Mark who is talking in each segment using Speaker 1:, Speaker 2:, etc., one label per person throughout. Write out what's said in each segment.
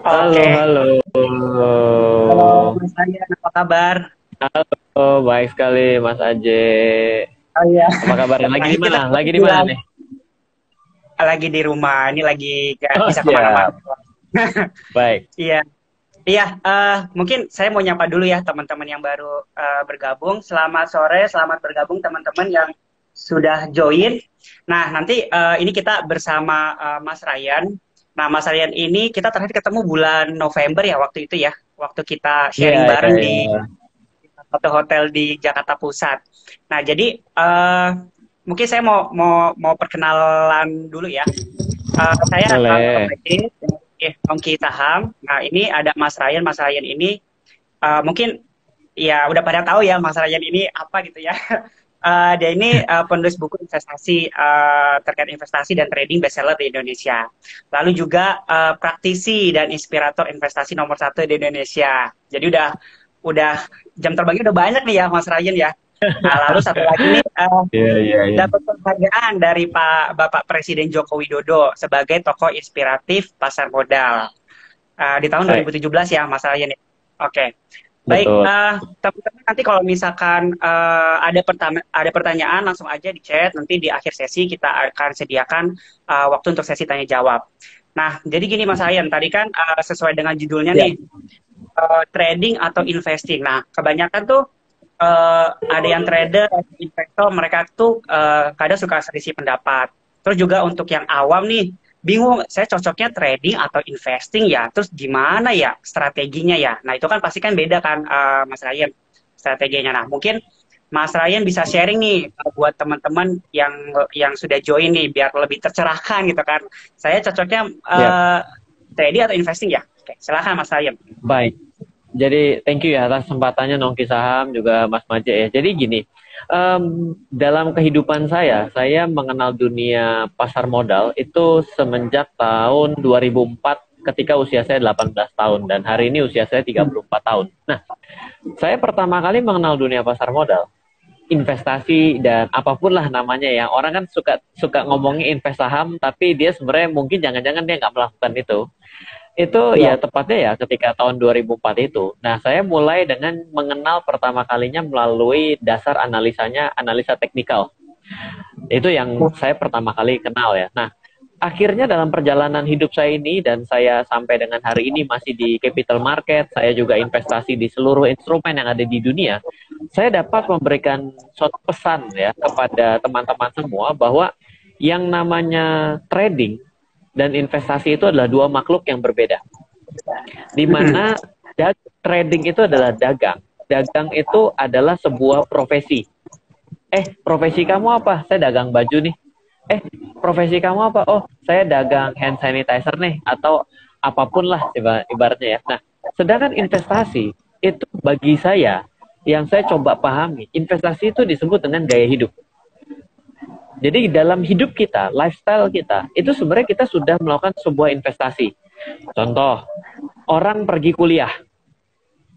Speaker 1: Halo,
Speaker 2: Oke,
Speaker 1: halo.
Speaker 2: halo Mas Ryan, apa kabar?
Speaker 1: Halo, baik sekali Mas Aje.
Speaker 2: Oh iya,
Speaker 1: Apa kabarnya? Lagi
Speaker 2: nah
Speaker 1: di
Speaker 2: kita
Speaker 1: mana? Lagi di mana
Speaker 2: bilang
Speaker 1: nih?
Speaker 2: lagi di rumah, ini lagi nggak
Speaker 1: Oh,
Speaker 2: bisa kemana-mana.
Speaker 1: siap. Baik.
Speaker 2: Iya, iya. Mungkin saya mau nyapa dulu ya teman-teman yang baru bergabung. Selamat sore, selamat bergabung teman-teman yang sudah join. Nah, nanti ini kita bersama Mas Ryan. Nah, Mas Ryan ini kita terakhir ketemu bulan November ya waktu itu ya, waktu kita
Speaker 1: Iya,
Speaker 2: sharing
Speaker 1: iya,
Speaker 2: bareng di
Speaker 1: iya.
Speaker 2: satu hotel di Jakarta Pusat. Nah, jadi mungkin saya mau perkenalan dulu ya. Saya
Speaker 1: Boleh.
Speaker 2: Majid dari Ongki Saham. Nah, ini ada Mas Ryan. Mas Ryan ini mungkin ya udah pada tahu ya Mas Ryan ini apa gitu ya. Dia ini penulis buku investasi terkait investasi dan trading bestseller di Indonesia. Lalu juga praktisi dan inspirator investasi nomor satu di Indonesia. Jadi udah jam terbangnya udah banyak nih ya Mas Ryan ya. Nah, lalu satu lagi nih
Speaker 1: Iya, iya, iya.
Speaker 2: dapat penghargaan dari Bapak Presiden Joko Widodo sebagai tokoh inspiratif pasar modal di tahun
Speaker 1: Baik.
Speaker 2: 2017 ya Mas Ryan. Oke. Baik,
Speaker 1: Betul.
Speaker 2: teman-teman nanti kalau misalkan ada pertanyaan langsung aja di chat. Nanti di akhir sesi kita akan sediakan waktu untuk sesi tanya jawab. Nah, jadi gini Mas Ryan, tadi kan sesuai dengan judulnya
Speaker 1: Ya.
Speaker 2: nih, trading atau investing. Nah, kebanyakan tuh ada yang trader, investor, mereka tuh kadang suka selisih pendapat. Terus juga untuk yang awam nih, bingung saya cocoknya trading atau investing ya. Terus gimana ya strateginya ya? Nah, itu kan pasti kan beda kan Mas Ryan strateginya. Nah, mungkin Mas Ryan bisa sharing nih buat teman-teman yang sudah join nih biar lebih tercerahkan gitu kan. Saya cocoknya
Speaker 1: Siap.
Speaker 2: trading atau investing ya. Oke, silakan Mas Ryan.
Speaker 1: Baik. Jadi, thank you ya atas kesempatannya Nongki Saham juga Mas Maje ya. Jadi gini, dalam kehidupan saya mengenal dunia pasar modal itu semenjak tahun 2004 ketika usia saya 18 tahun dan hari ini usia saya 34 tahun. Nah, saya pertama kali mengenal dunia pasar modal, investasi dan apapun lah namanya ya. Orang kan suka suka ngomongin invest saham tapi dia sebenarnya mungkin jangan-jangan dia nggak melakukan itu. Itu ya
Speaker 2: Ya.
Speaker 1: tepatnya ya ketika tahun 2004 itu. Nah, saya mulai dengan mengenal pertama kalinya melalui dasar analisanya, analisa teknikal. Itu yang saya pertama kali kenal ya. Nah, akhirnya dalam perjalanan hidup saya ini dan saya sampai dengan hari ini masih di capital market, saya juga investasi di seluruh instrumen yang ada di dunia. Saya dapat memberikan suatu pesan ya kepada teman-teman semua bahwa yang namanya trading dan investasi itu adalah dua makhluk yang berbeda. Di mana trading itu adalah dagang. Dagang itu adalah sebuah profesi. Profesi kamu apa? Saya dagang baju nih. Profesi kamu apa? Oh, saya dagang hand sanitizer nih atau apapun lah ibaratnya ya. Nah, sedangkan investasi itu bagi saya yang saya coba pahami, investasi itu disebut dengan gaya hidup. Jadi dalam hidup kita, lifestyle kita, itu sebenarnya kita sudah melakukan sebuah investasi. Contoh, orang pergi kuliah,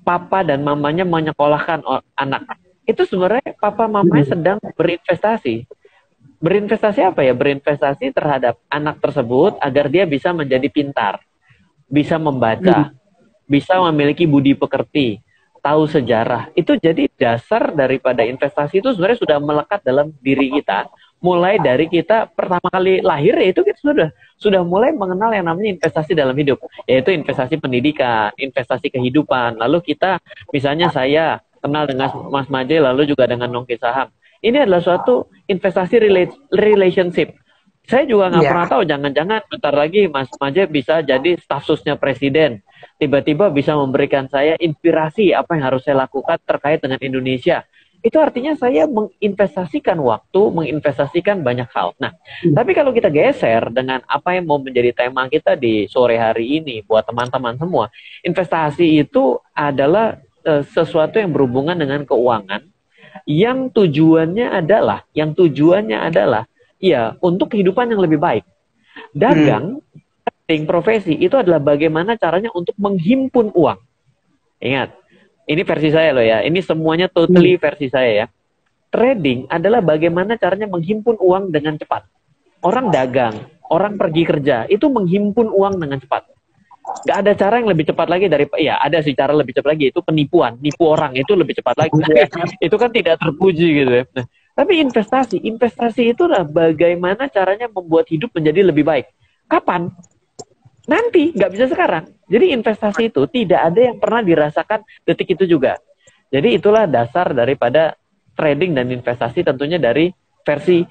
Speaker 1: papa dan mamanya menyekolahkan anak. Itu sebenarnya papa mamanya sedang berinvestasi. Berinvestasi apa ya? Berinvestasi terhadap anak tersebut agar dia bisa menjadi pintar, bisa membaca, bisa memiliki budi pekerti, tahu sejarah. Itu jadi dasar daripada investasi itu sebenarnya sudah melekat dalam diri kita. Mulai dari kita pertama kali lahir ya itu kita sudah mulai mengenal yang namanya investasi dalam hidup, yaitu investasi pendidikan, investasi kehidupan. Lalu kita misalnya saya kenal dengan Mas Maje lalu juga dengan Nongki Saham. Ini adalah suatu investasi relationship. Saya juga nggak pernah
Speaker 2: Ya.
Speaker 1: tahu, jangan-jangan bentar lagi Mas Maje bisa jadi staf susnya presiden. Tiba-tiba bisa memberikan saya inspirasi apa yang harus saya lakukan terkait dengan Indonesia. Itu artinya saya menginvestasikan waktu, menginvestasikan banyak hal. Nah, tapi kalau kita geser dengan apa yang mau menjadi tema kita di sore hari ini buat teman-teman semua, investasi itu adalah sesuatu yang berhubungan dengan keuangan yang tujuannya adalah ya untuk kehidupan yang lebih baik.
Speaker 2: Hmm.
Speaker 1: Dagang, trading, profesi itu adalah bagaimana caranya untuk menghimpun uang. Ingat, ini versi saya loh ya. Ini semuanya
Speaker 2: Hmm.
Speaker 1: totally versi saya ya. Trading adalah bagaimana caranya menghimpun uang dengan cepat. Orang dagang, orang pergi kerja, itu menghimpun uang dengan cepat. Nggak ada cara yang lebih cepat lagi dari, ya ada sih cara lebih cepat lagi, itu penipuan, nipu orang itu lebih cepat lagi. Itu kan tidak terpuji gitu ya. Nah, tapi investasi itulah bagaimana caranya membuat hidup menjadi lebih baik. Kapan? Nanti, nggak bisa sekarang. Jadi investasi itu tidak ada yang pernah dirasakan detik itu juga. Jadi itulah dasar daripada trading dan investasi, tentunya dari versi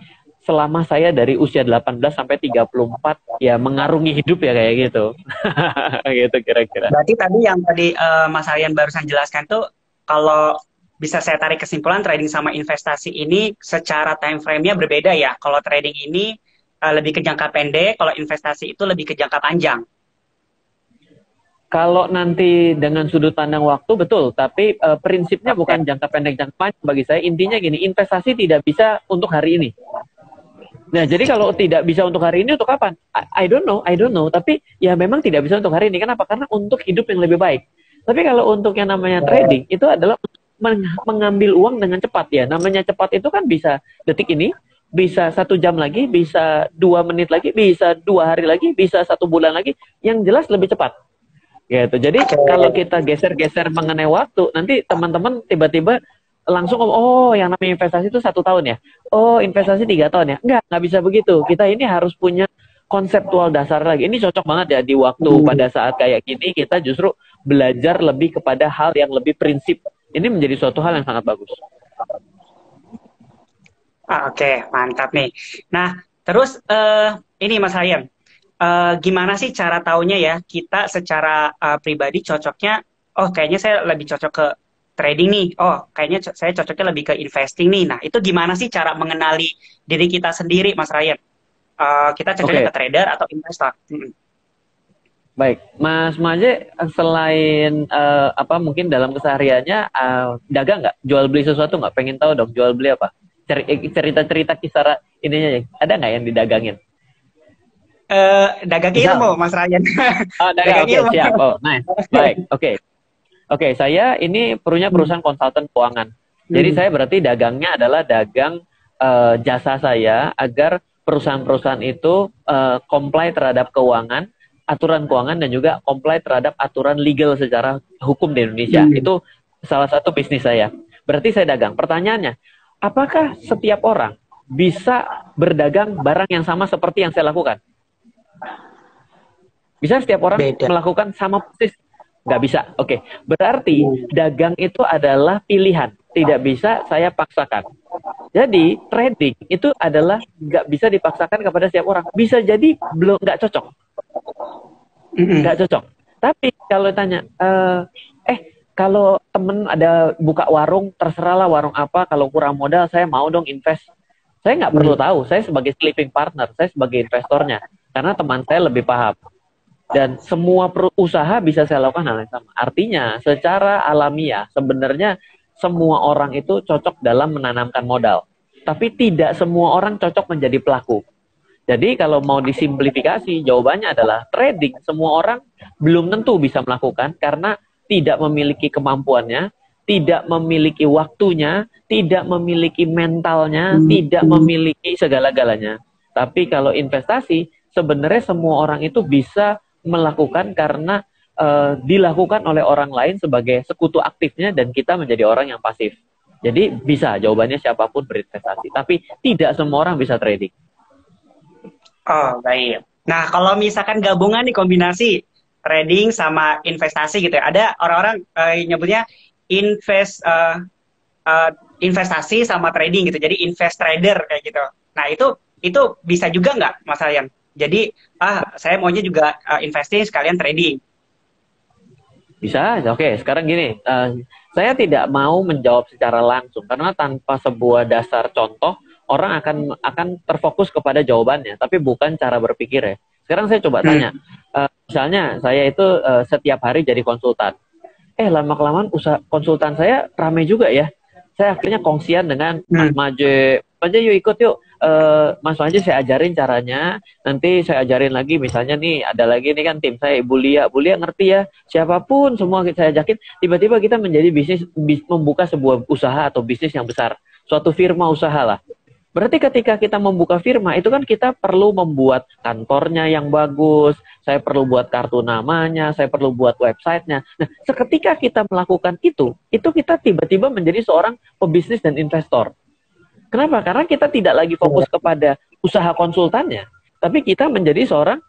Speaker 1: selama saya dari usia 18 sampai 34 ya mengarungi hidup ya kayak gitu. Gitu kira-kira.
Speaker 2: Berarti tadi Mas Aryan barusan jelaskan tuh, kalau bisa saya tarik kesimpulan, trading sama investasi ini secara time frame-nya berbeda ya. Kalau trading ini lebih ke jangka pendek, kalau investasi itu lebih ke jangka panjang.
Speaker 1: Kalau nanti dengan sudut pandang waktu betul, tapi prinsipnya bukan jangka pendek jangka panjang bagi saya. Intinya gini, investasi tidak bisa untuk hari ini. Nah, jadi kalau tidak bisa untuk hari ini, untuk kapan? I don't know. Tapi ya memang tidak bisa untuk hari ini. Kenapa? Karena untuk hidup yang lebih baik. Tapi kalau untuk yang namanya trading, itu adalah mengambil uang dengan cepat ya. Namanya cepat itu kan bisa detik ini, bisa 1 jam lagi, bisa 2 menit lagi, bisa 2 hari lagi, bisa 1 bulan lagi. Yang jelas lebih cepat. Gitu. Jadi kalau kita geser-geser mengenai waktu, nanti teman-teman tiba-tiba langsung oh yang namanya investasi itu 1 tahun ya, oh investasi 3 tahun ya, nggak bisa begitu. Kita ini harus punya konseptual dasar lagi. Ini cocok banget ya di waktu pada saat kayak gini, kita justru belajar lebih kepada hal yang lebih prinsip. Ini menjadi suatu hal yang sangat bagus.
Speaker 2: Oke, mantap nih. Nah, terus ini Mas Ryan, gimana sih cara taunya ya kita secara pribadi cocoknya, oh kayaknya saya lebih cocok ke trading nih, oh kayaknya saya cocoknya lebih ke investing nih. Nah, itu gimana sih cara mengenali diri kita sendiri, Mas Ryan? Kita cocoknya ke trader atau investor?
Speaker 1: Baik, Mas Maje, selain mungkin dalam kesehariannya dagang nggak? Jual beli sesuatu nggak? Pengen tahu dong, jual beli apa? Cerita-cerita kisah ininya ya, ada nggak yang didagangin?
Speaker 2: Dagang ilmu, Mas Ryan.
Speaker 1: Oh, dagang ilmu. Siap. Oh, nice. Baik, oke, saya ini punya perusahaan konsultan keuangan. Jadi saya berarti dagangnya adalah dagang jasa saya agar perusahaan-perusahaan itu comply terhadap keuangan, aturan keuangan, dan juga comply terhadap aturan legal secara hukum di Indonesia. Itu salah satu bisnis saya. Berarti saya dagang. Pertanyaannya, apakah setiap orang bisa berdagang barang yang sama seperti yang saya lakukan? Bisa setiap orang melakukan sama persis? Nggak bisa. Oke. Berarti dagang itu adalah pilihan. Tidak bisa saya paksakan. Jadi trading itu adalah nggak bisa dipaksakan kepada setiap orang. Bisa jadi belum nggak cocok. Nggak cocok. Tapi kalau tanya, kalau temen ada buka warung, terserahlah warung apa, kalau kurang modal saya mau dong invest. Saya nggak perlu tahu. Saya sebagai sleeping partner, saya sebagai investornya. Karena teman saya lebih paham. Dan semua usaha bisa saya lakukan hal yang sama. Artinya, secara alamiah, sebenarnya semua orang itu cocok dalam menanamkan modal. Tapi tidak semua orang cocok menjadi pelaku. Jadi kalau mau disimplifikasi, jawabannya adalah trading. Semua orang belum tentu bisa melakukan karena tidak memiliki kemampuannya, tidak memiliki waktunya, tidak memiliki mentalnya, tidak memiliki segala-galanya. Tapi kalau investasi, sebenarnya semua orang itu bisa melakukan karena dilakukan oleh orang lain sebagai sekutu aktifnya dan kita menjadi orang yang pasif. Jadi bisa, jawabannya siapapun berinvestasi. Tapi tidak semua orang bisa trading.
Speaker 2: Oh, baik. Nah, kalau misalkan gabungan nih kombinasi trading sama investasi gitu ya. Ada orang-orang nyebutnya investasi sama trading gitu. Jadi invest trader kayak gitu. Nah, itu bisa juga nggak, Mas Ryan? Jadi, saya maunya juga investing sekalian trading.
Speaker 1: Bisa, oke. Sekarang gini, saya tidak mau menjawab secara langsung karena tanpa sebuah dasar contoh, orang akan terfokus kepada jawabannya, tapi bukan cara berpikir ya. Sekarang saya coba tanya, misalnya saya itu setiap hari jadi konsultan. Lama-kelamaan usaha konsultan saya ramai juga ya. Saya akhirnya kongsian dengan Mas Maje, yuk ikut yuk. Mas Maje saya ajarin caranya, nanti saya ajarin lagi, misalnya nih ada lagi nih kan tim saya Ibu Lia ngerti ya, siapapun semua saya ajakin, tiba-tiba kita menjadi membuka sebuah usaha atau bisnis yang besar, suatu firma usaha lah. Berarti ketika kita membuka firma, itu kan kita perlu membuat kantornya yang bagus, saya perlu buat kartu namanya, saya perlu buat websitenya. Nah, seketika kita melakukan itu kita tiba-tiba menjadi seorang pebisnis dan investor. Kenapa? Karena kita tidak lagi fokus kepada usaha konsultannya, tapi kita menjadi seorang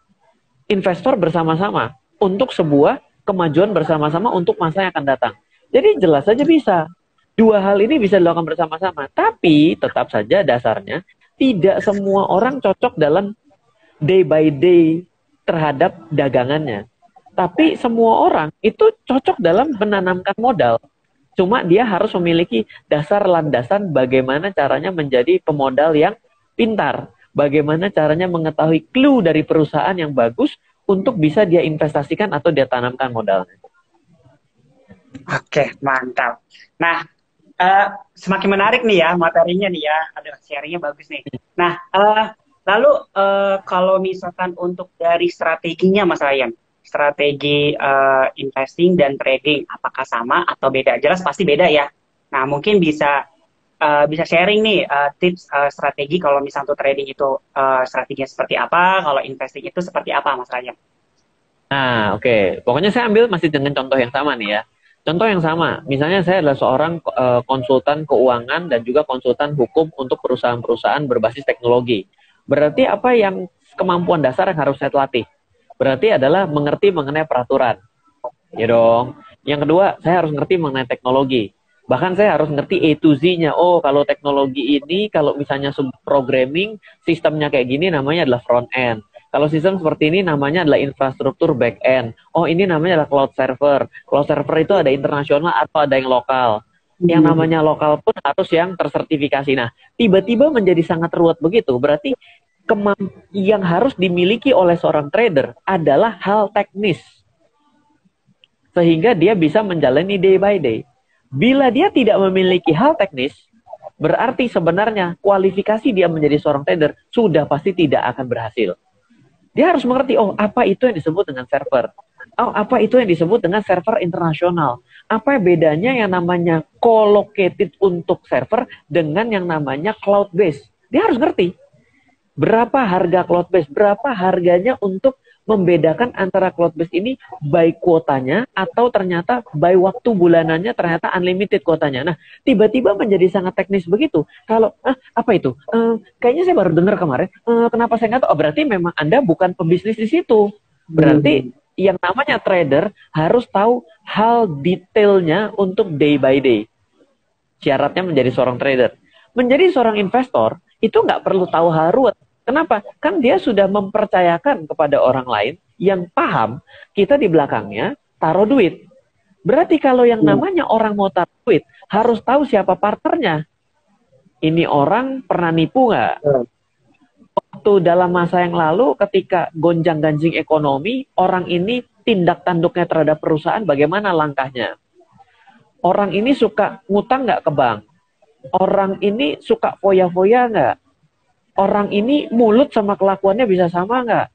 Speaker 1: investor bersama-sama untuk sebuah kemajuan bersama-sama untuk masa yang akan datang. Jadi jelas saja bisa. Dua hal ini bisa dilakukan bersama-sama. Tapi tetap saja dasarnya tidak semua orang cocok dalam day by day terhadap dagangannya. Tapi semua orang itu cocok dalam menanamkan modal. Cuma dia harus memiliki dasar landasan bagaimana caranya menjadi pemodal yang pintar. Bagaimana caranya mengetahui clue dari perusahaan yang bagus untuk bisa dia investasikan atau dia tanamkan modalnya.
Speaker 2: Oke, mantap. Nah, semakin menarik nih ya materinya nih ya. Ada sharingnya bagus nih. Nah, lalu kalau misalkan untuk dari strateginya Mas Ryan, strategi investing dan trading, apakah sama atau beda? Jelas pasti beda ya. Nah, mungkin bisa sharing nih tips strategi kalau misalnya untuk trading itu strateginya seperti apa, kalau investing itu seperti apa Mas Ryan?
Speaker 1: Nah, oke. Pokoknya saya ambil masih dengan contoh yang sama nih ya. Contoh yang sama, misalnya saya adalah seorang konsultan keuangan dan juga konsultan hukum untuk perusahaan-perusahaan berbasis teknologi. Berarti apa yang kemampuan dasar yang harus saya latih? Berarti adalah mengerti mengenai peraturan. Ya dong. Yang kedua, saya harus ngerti mengenai teknologi. Bahkan saya harus ngerti A to Z-nya. Oh, kalau teknologi ini, kalau misalnya programming, sistemnya kayak gini namanya adalah front end. Kalau sistem seperti ini namanya adalah infrastruktur back end. Oh, ini namanya adalah cloud server. Cloud server itu ada internasional atau ada yang lokal. Yang namanya lokal pun harus yang tersertifikasi. Nah, tiba-tiba menjadi sangat ruwet begitu. Berarti yang harus dimiliki oleh seorang trader adalah hal teknis. Sehingga dia bisa menjalani day by day. Bila dia tidak memiliki hal teknis, berarti sebenarnya kualifikasi dia menjadi seorang trader sudah pasti tidak akan berhasil. Dia harus mengerti, oh apa itu yang disebut dengan server? Oh apa itu yang disebut dengan server internasional? Apa bedanya yang namanya co-located untuk server dengan yang namanya cloud base? Dia harus ngerti. Berapa harga cloud base? Berapa harganya untuk membedakan antara cloud base ini by kuotanya atau ternyata by waktu bulanannya ternyata unlimited kuotanya. Nah, tiba-tiba menjadi sangat teknis begitu. Kalau, apa itu? Kayaknya saya baru dengar kemarin. Kenapa saya nggak tahu? Oh, berarti memang Anda bukan pebisnis di situ. Berarti yang namanya trader harus tahu hal detailnya untuk day by day. Syaratnya menjadi seorang trader. Menjadi seorang investor, itu nggak perlu tahu hal ruwet. Kenapa? Kan dia sudah mempercayakan kepada orang lain yang paham kita di belakangnya taruh duit. Berarti kalau yang namanya orang mau taruh duit, harus tahu siapa partnernya. Ini orang pernah nipu nggak? Waktu dalam masa yang lalu ketika gonjang-ganjing ekonomi, orang ini tindak tanduknya terhadap perusahaan bagaimana langkahnya? Orang ini suka ngutang nggak ke bank? Orang ini suka foya-foya nggak? Orang ini mulut sama kelakuannya bisa sama nggak?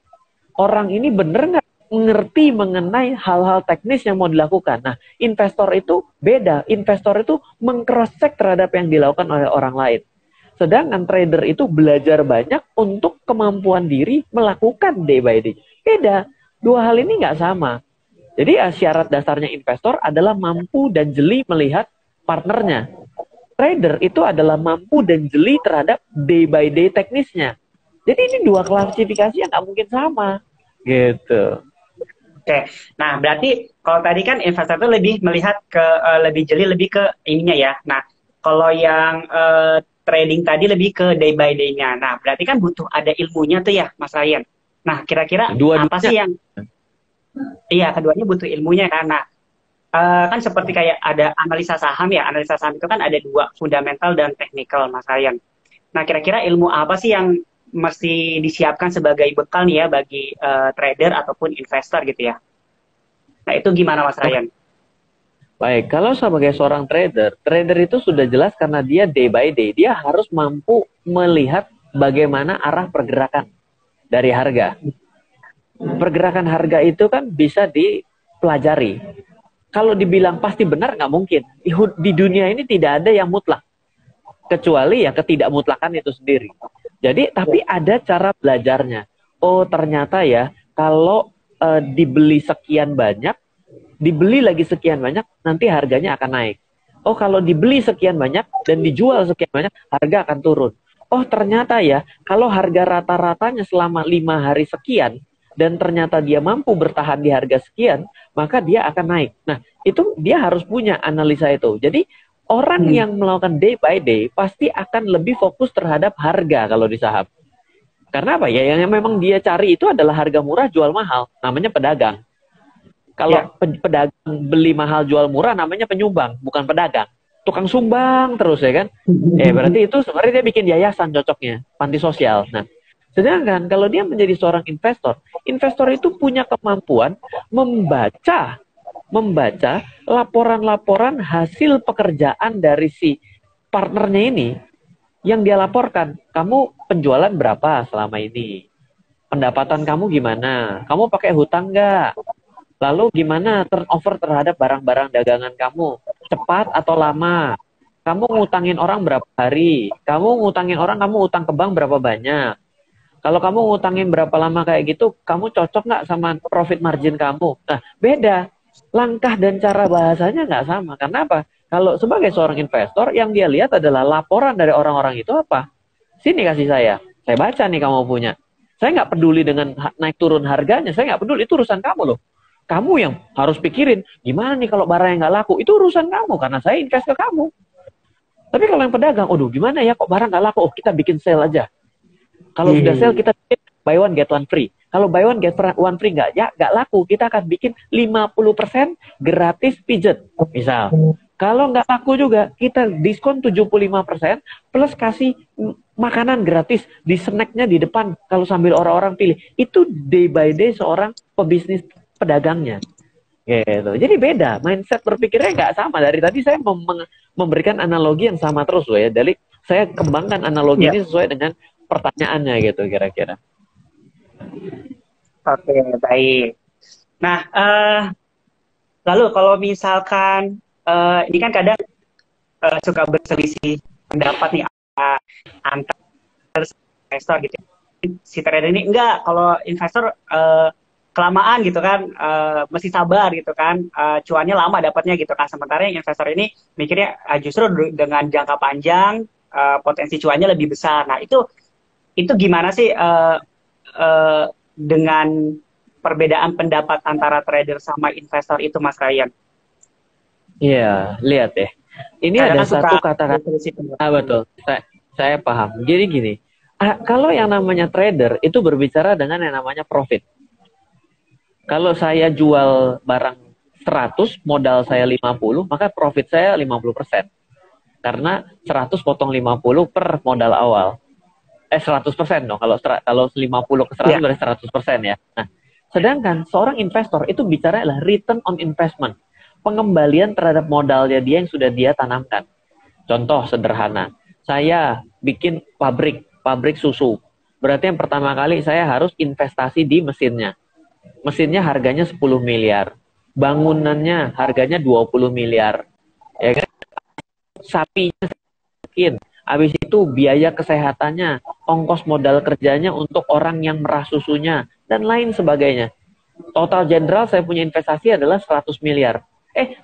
Speaker 1: Orang ini bener nggak ngerti mengenai hal-hal teknis yang mau dilakukan? Nah, investor itu beda. Investor itu meng-cross-check terhadap yang dilakukan oleh orang lain. Sedangkan trader itu belajar banyak untuk kemampuan diri melakukan day by day. Beda. Dua hal ini nggak sama. Jadi syarat dasarnya investor adalah mampu dan jeli melihat partnernya. Trader itu adalah mampu dan jeli terhadap day by day teknisnya. Jadi ini dua klasifikasi yang nggak mungkin sama. Gitu.
Speaker 2: Oke, nah berarti kalau tadi kan investor itu lebih melihat ke lebih jeli, lebih ke ininya ya. Nah, kalau yang trading tadi lebih ke day by day-nya. Nah, berarti kan butuh ada ilmunya tuh ya, Mas Ryan. Nah, kira-kira apa sih yang... Iya, keduanya butuh ilmunya kan. Nah, kan seperti kayak ada analisa saham ya. Analisa saham itu kan ada dua, fundamental dan teknikal, Mas Ryan. Nah, kira-kira ilmu apa sih yang mesti disiapkan sebagai bekal nih ya bagi trader ataupun investor gitu ya? Nah, itu gimana Mas Ryan?
Speaker 1: Baik, kalau sebagai seorang trader, trader itu sudah jelas karena dia day by day, dia harus mampu melihat bagaimana arah pergerakan dari harga. Pergerakan harga itu kan bisa dipelajari. Kalau dibilang pasti benar, nggak mungkin. Di dunia ini tidak ada yang mutlak. kecuali ya ketidakmutlakan itu sendiri. Jadi tapi ada cara belajarnya. Oh ternyata ya kalau dibeli sekian banyak, dibeli lagi sekian banyak, nanti harganya akan naik. Oh kalau dibeli sekian banyak dan dijual sekian banyak, harga akan turun. Oh ternyata ya kalau harga rata-ratanya selama 5 hari sekian dan ternyata dia mampu bertahan di harga sekian, maka dia akan naik. Nah itu dia harus punya analisa itu. Jadi orang yang melakukan day by day pasti akan lebih fokus terhadap harga kalau di saham. Karena apa ya? Yang memang dia cari itu adalah harga murah jual mahal. Namanya pedagang. Kalau pedagang beli mahal jual murah namanya penyumbang, bukan pedagang. Tukang sumbang terus ya kan? Berarti itu sebenarnya dia bikin yayasan cocoknya, panti sosial. Nah, sedangkan kalau dia menjadi seorang investor, investor itu punya kemampuan membaca laporan-laporan hasil pekerjaan dari si partnernya ini yang dia laporkan. Kamu penjualan berapa selama ini? Pendapatan kamu gimana? Kamu pakai hutang nggak? Lalu gimana turnover terhadap barang-barang dagangan kamu? Cepat atau lama? Kamu ngutangin orang berapa hari? Kamu ngutangin orang, kamu utang ke bank berapa banyak? Kalau kamu ngutangin berapa lama kayak gitu, kamu cocok nggak sama profit margin kamu? Nah, beda. Langkah dan cara bahasanya nggak sama. Karena apa? Kalau sebagai seorang investor, yang dia lihat adalah laporan dari orang-orang itu apa? Sini kasih saya baca nih kamu punya. Saya nggak peduli dengan naik turun harganya, saya nggak peduli, itu urusan kamu loh. Kamu yang harus pikirin, gimana nih kalau barang yang nggak laku, itu urusan kamu, karena saya invest ke kamu. Tapi kalau yang pedagang, aduh gimana ya kok barang nggak laku, oh kita bikin sale aja. Kalau sudah sale, kita bikin buy one get one free. Kalau buy one get one free nggak laku, kita akan bikin 50% gratis pijet, misal. Kalau nggak laku juga, kita diskon 75% plus kasih makanan gratis di snacknya di depan kalau sambil orang-orang pilih. Itu day by day seorang pebisnis pedagangnya. Gitu. Jadi beda, mindset berpikirnya nggak sama. Dari tadi saya memberikan analogi yang sama terus loh ya. Dari saya kembangkan analogi ini sesuai dengan pertanyaannya gitu kira-kira.
Speaker 2: Oke, baik. Nah, lalu kalau misalkan ini kan kadang suka berselisih pendapat nih antar investor gitu. Si trader ini enggak, kalau investor kelamaan gitu kan, mesti sabar gitu kan, cuannya lama dapatnya gitu kan. Sementara yang investor ini mikirnya justru dengan jangka panjang potensi cuannya lebih besar. Nah itu gimana sih dengan perbedaan pendapat antara trader sama investor itu, Mas Ryan?
Speaker 1: Iya, lihat deh. Ini ada satu kata-kata. Betul. Saya paham. Jadi gini, kalau yang namanya trader itu berbicara dengan yang namanya profit. Kalau saya jual barang 100, modal saya 50, maka profit saya 50%. Karena 100 potong 50 per modal awal. 100% dong. Kalau 50 ke 100 berarti 100% ya. Nah, sedangkan seorang investor itu bicara adalah return on investment. Pengembalian terhadap modalnya dia yang sudah dia tanamkan. Contoh sederhana, saya bikin pabrik susu. Berarti yang pertama kali saya harus investasi di mesinnya. Mesinnya harganya 10 miliar. Bangunannya harganya 20 miliar. Ya kan? Sapinya sekian. Habis itu biaya kesehatannya, ongkos modal kerjanya untuk orang yang merah susunya, dan lain sebagainya. Total general saya punya investasi adalah 100 miliar.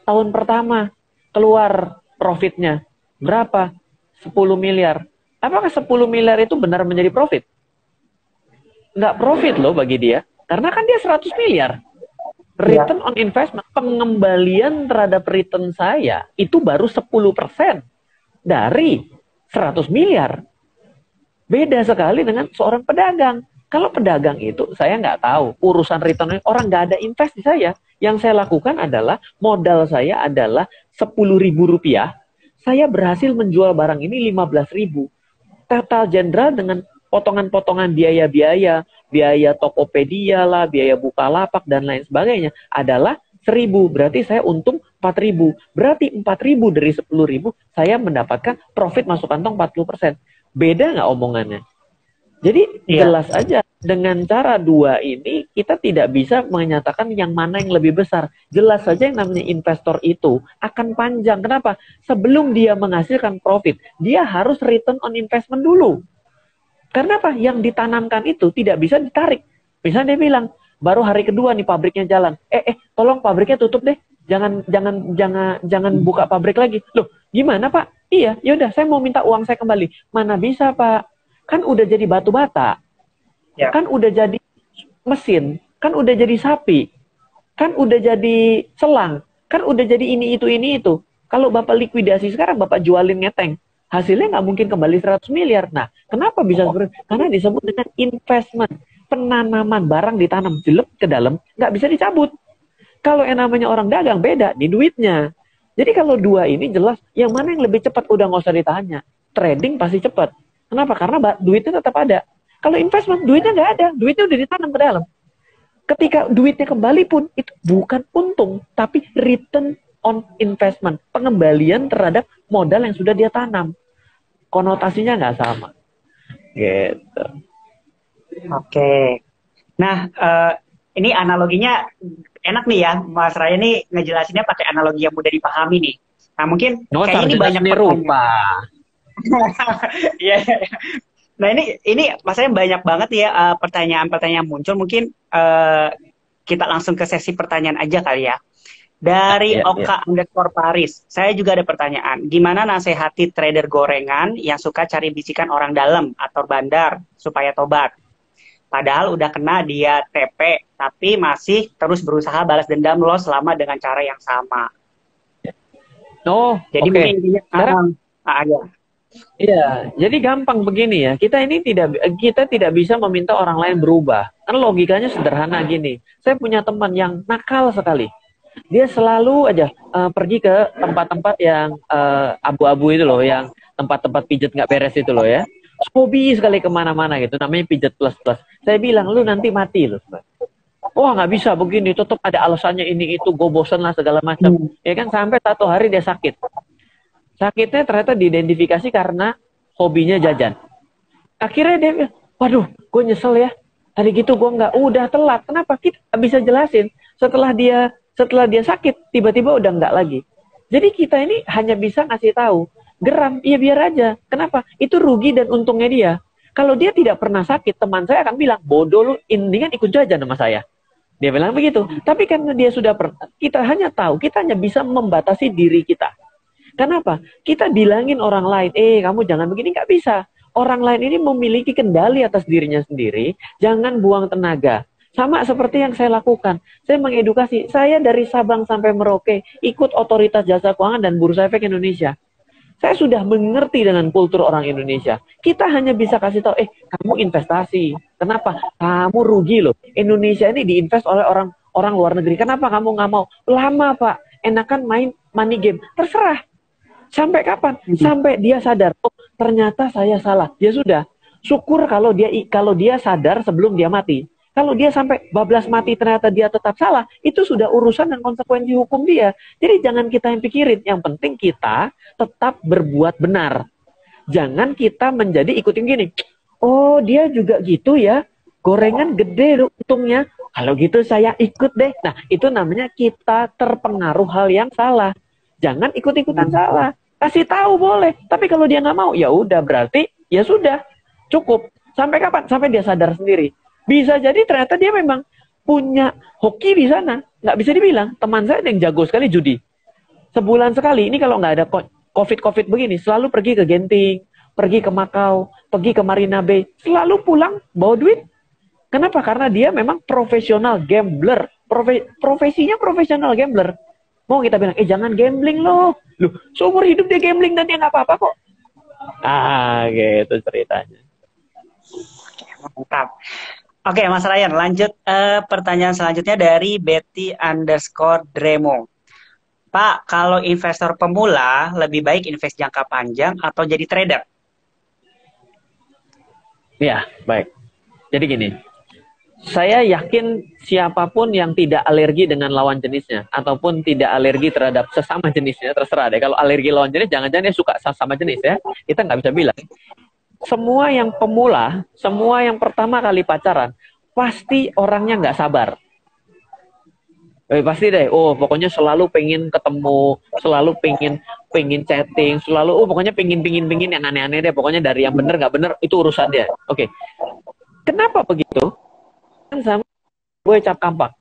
Speaker 1: Tahun pertama keluar profitnya berapa? 10 miliar. Apakah 10 miliar itu benar menjadi profit? Nggak profit loh bagi dia. Karena kan dia 100 miliar. Return on investment, pengembalian terhadap return saya, itu baru 10% dari 100 miliar. Beda sekali dengan seorang pedagang. Kalau pedagang itu, saya nggak tahu. Urusan return, orang nggak ada invest di saya. Yang saya lakukan adalah, modal saya adalah 10.000 rupiah. Saya berhasil menjual barang ini 15.000. Total general dengan potongan-potongan biaya-biaya, biaya Tokopedia lah, biaya Bukalapak, dan lain sebagainya, adalah 1.000. Berarti saya untung 4.000. Berarti 4.000 dari 10.000, saya mendapatkan profit masuk kantong 40%. Beda nggak omongannya? Jadi jelas aja dengan cara dua ini kita tidak bisa menyatakan yang mana yang lebih besar. Jelas saja yang namanya investor itu akan panjang. Kenapa? Sebelum dia menghasilkan profit, dia harus return on investment dulu. Karena apa? Yang ditanamkan itu tidak bisa ditarik. Misalnya dia bilang, baru hari kedua nih pabriknya jalan. Tolong pabriknya tutup deh. Jangan buka pabrik lagi. Loh, gimana Pak? Iya, yaudah saya mau minta uang saya kembali. Mana bisa Pak? Kan udah jadi batu bata. Ya. Kan udah jadi mesin, kan udah jadi sapi, kan udah jadi selang, kan udah jadi ini itu. Kalau Bapak likuidasi sekarang, Bapak jualin ngeteng, hasilnya nggak mungkin kembali 100 miliar. Nah, kenapa bisa seperti itu? Karena disebut dengan investment, penanaman barang ditanam jelek ke dalam, nggak bisa dicabut. Kalau yang namanya orang dagang, beda di duitnya. Jadi kalau dua ini jelas, yang mana yang lebih cepat udah nggak usah ditanya. Trading pasti cepat. Kenapa? Karena duitnya tetap ada. Kalau investment, duitnya nggak ada. Duitnya udah ditanam ke dalam. Ketika duitnya kembali pun, itu bukan untung, tapi return on investment. Pengembalian terhadap modal yang sudah dia tanam. Konotasinya nggak sama. Gitu.
Speaker 2: Oke. Nah, ini analoginya enak nih ya. Mas Raya ini ngejelasinnya pakai analogi yang mudah dipahami nih. Nah, mungkin kayak ini banyak
Speaker 1: rupa.
Speaker 2: Iya. Nah ini maksudnya banyak banget ya pertanyaan-pertanyaan muncul. Mungkin kita langsung ke sesi pertanyaan aja kali ya. Dari Oka_Paris, saya juga ada pertanyaan. Gimana nasihati trader gorengan yang suka cari bisikan orang dalam atau bandar supaya tobat? Padahal udah kena dia TP, tapi masih terus berusaha balas dendam loss selama dengan cara yang sama. Jadi mungkin intinya
Speaker 1: Iya, jadi gampang begini ya. Kita tidak bisa meminta orang lain berubah. Kan logikanya sederhana gini. Saya punya teman yang nakal sekali. Dia selalu aja pergi ke tempat-tempat yang abu-abu itu loh, yang tempat-tempat pijet nggak beres itu loh ya. Hobi sekali kemana-mana gitu. Namanya pijet plus. Saya bilang, lu nanti mati loh. Wah nggak bisa begini, tetap ada alasannya ini itu, gue bosen lah segala macam. Ya kan sampai satu hari dia sakit. Sakitnya ternyata diidentifikasi karena hobinya jajan. Akhirnya dia bilang, waduh, gue nyesel ya. Tadi gitu gue udah telat. Kenapa? Kita bisa jelasin. Setelah dia sakit, tiba-tiba udah nggak lagi. Jadi kita ini hanya bisa ngasih tahu. Geram, iya biar aja. Kenapa? Itu rugi dan untungnya dia. Kalau dia tidak pernah sakit, teman saya akan bilang, bodoh lu, ini kan ikut jajan sama saya. Dia bilang begitu. Tapi karena dia sudah pernah, kita hanya tahu, kita hanya bisa membatasi diri kita. Kenapa? Kita bilangin orang lain, kamu jangan begini, nggak bisa. Orang lain ini memiliki kendali atas dirinya sendiri, jangan buang tenaga. Sama seperti yang saya lakukan. Saya mengedukasi, saya dari Sabang sampai Merauke, ikut Otoritas Jasa Keuangan dan Bursa Efek Indonesia. Saya sudah mengerti dengan kultur orang Indonesia. Kita hanya bisa kasih tahu, kamu investasi. Kenapa? Kamu rugi loh. Indonesia ini diinvest oleh orang luar negeri. Kenapa kamu nggak mau? Lama Pak, enakan main money game. Terserah. Sampai kapan? Sampai dia sadar, oh ternyata saya salah. Ya sudah, syukur kalau dia sadar sebelum dia mati. Kalau dia sampai bablas mati ternyata dia tetap salah, itu sudah urusan dan konsekuensi hukum dia. Jadi jangan kita yang pikirin, yang penting kita tetap berbuat benar. Jangan kita menjadi ikutin gini. Oh dia juga gitu ya, gorengan gede loh untungnya. Kalau gitu saya ikut deh. Nah itu namanya kita terpengaruh hal yang salah. Jangan ikut-ikutan salah. Kasih tahu boleh, tapi kalau dia nggak mau, ya udah berarti ya sudah cukup. Sampai kapan? Sampai dia sadar sendiri. Bisa jadi ternyata dia memang punya hoki di sana. Nggak bisa dibilang. Teman saya yang jago sekali judi. Sebulan sekali. Ini kalau nggak ada COVID begini, selalu pergi ke Genting, pergi ke Makau, pergi ke Marina Bay, selalu pulang bawa duit. Kenapa? Karena dia memang profesional gambler. Profesinya profesional gambler. Mau kita bilang, jangan gambling loh. Loh, seumur hidup dia gambling dan dia nggak apa-apa kok. Gitu ceritanya.
Speaker 2: Mantap. Oke, Mas Ryan, lanjut pertanyaan selanjutnya dari Betty_Dremo. Pak, kalau investor pemula, lebih baik invest jangka panjang atau jadi trader?
Speaker 1: Ya, baik. Jadi gini, saya yakin siapapun yang tidak alergi dengan lawan jenisnya ataupun tidak alergi terhadap sesama jenisnya, terserah deh. Kalau alergi lawan jenis, jangan-jangan dia suka sesama jenis ya. Kita nggak bisa bilang. semua yang pemula, semua yang pertama kali pacaran, pasti orangnya nggak sabar. Pasti deh, oh pokoknya selalu pengen ketemu, selalu pengen chatting, selalu pokoknya pengen yang aneh-aneh deh, pokoknya dari yang bener nggak bener itu urusan dia. Oke, kenapa begitu? Kan sama gue cap kampak.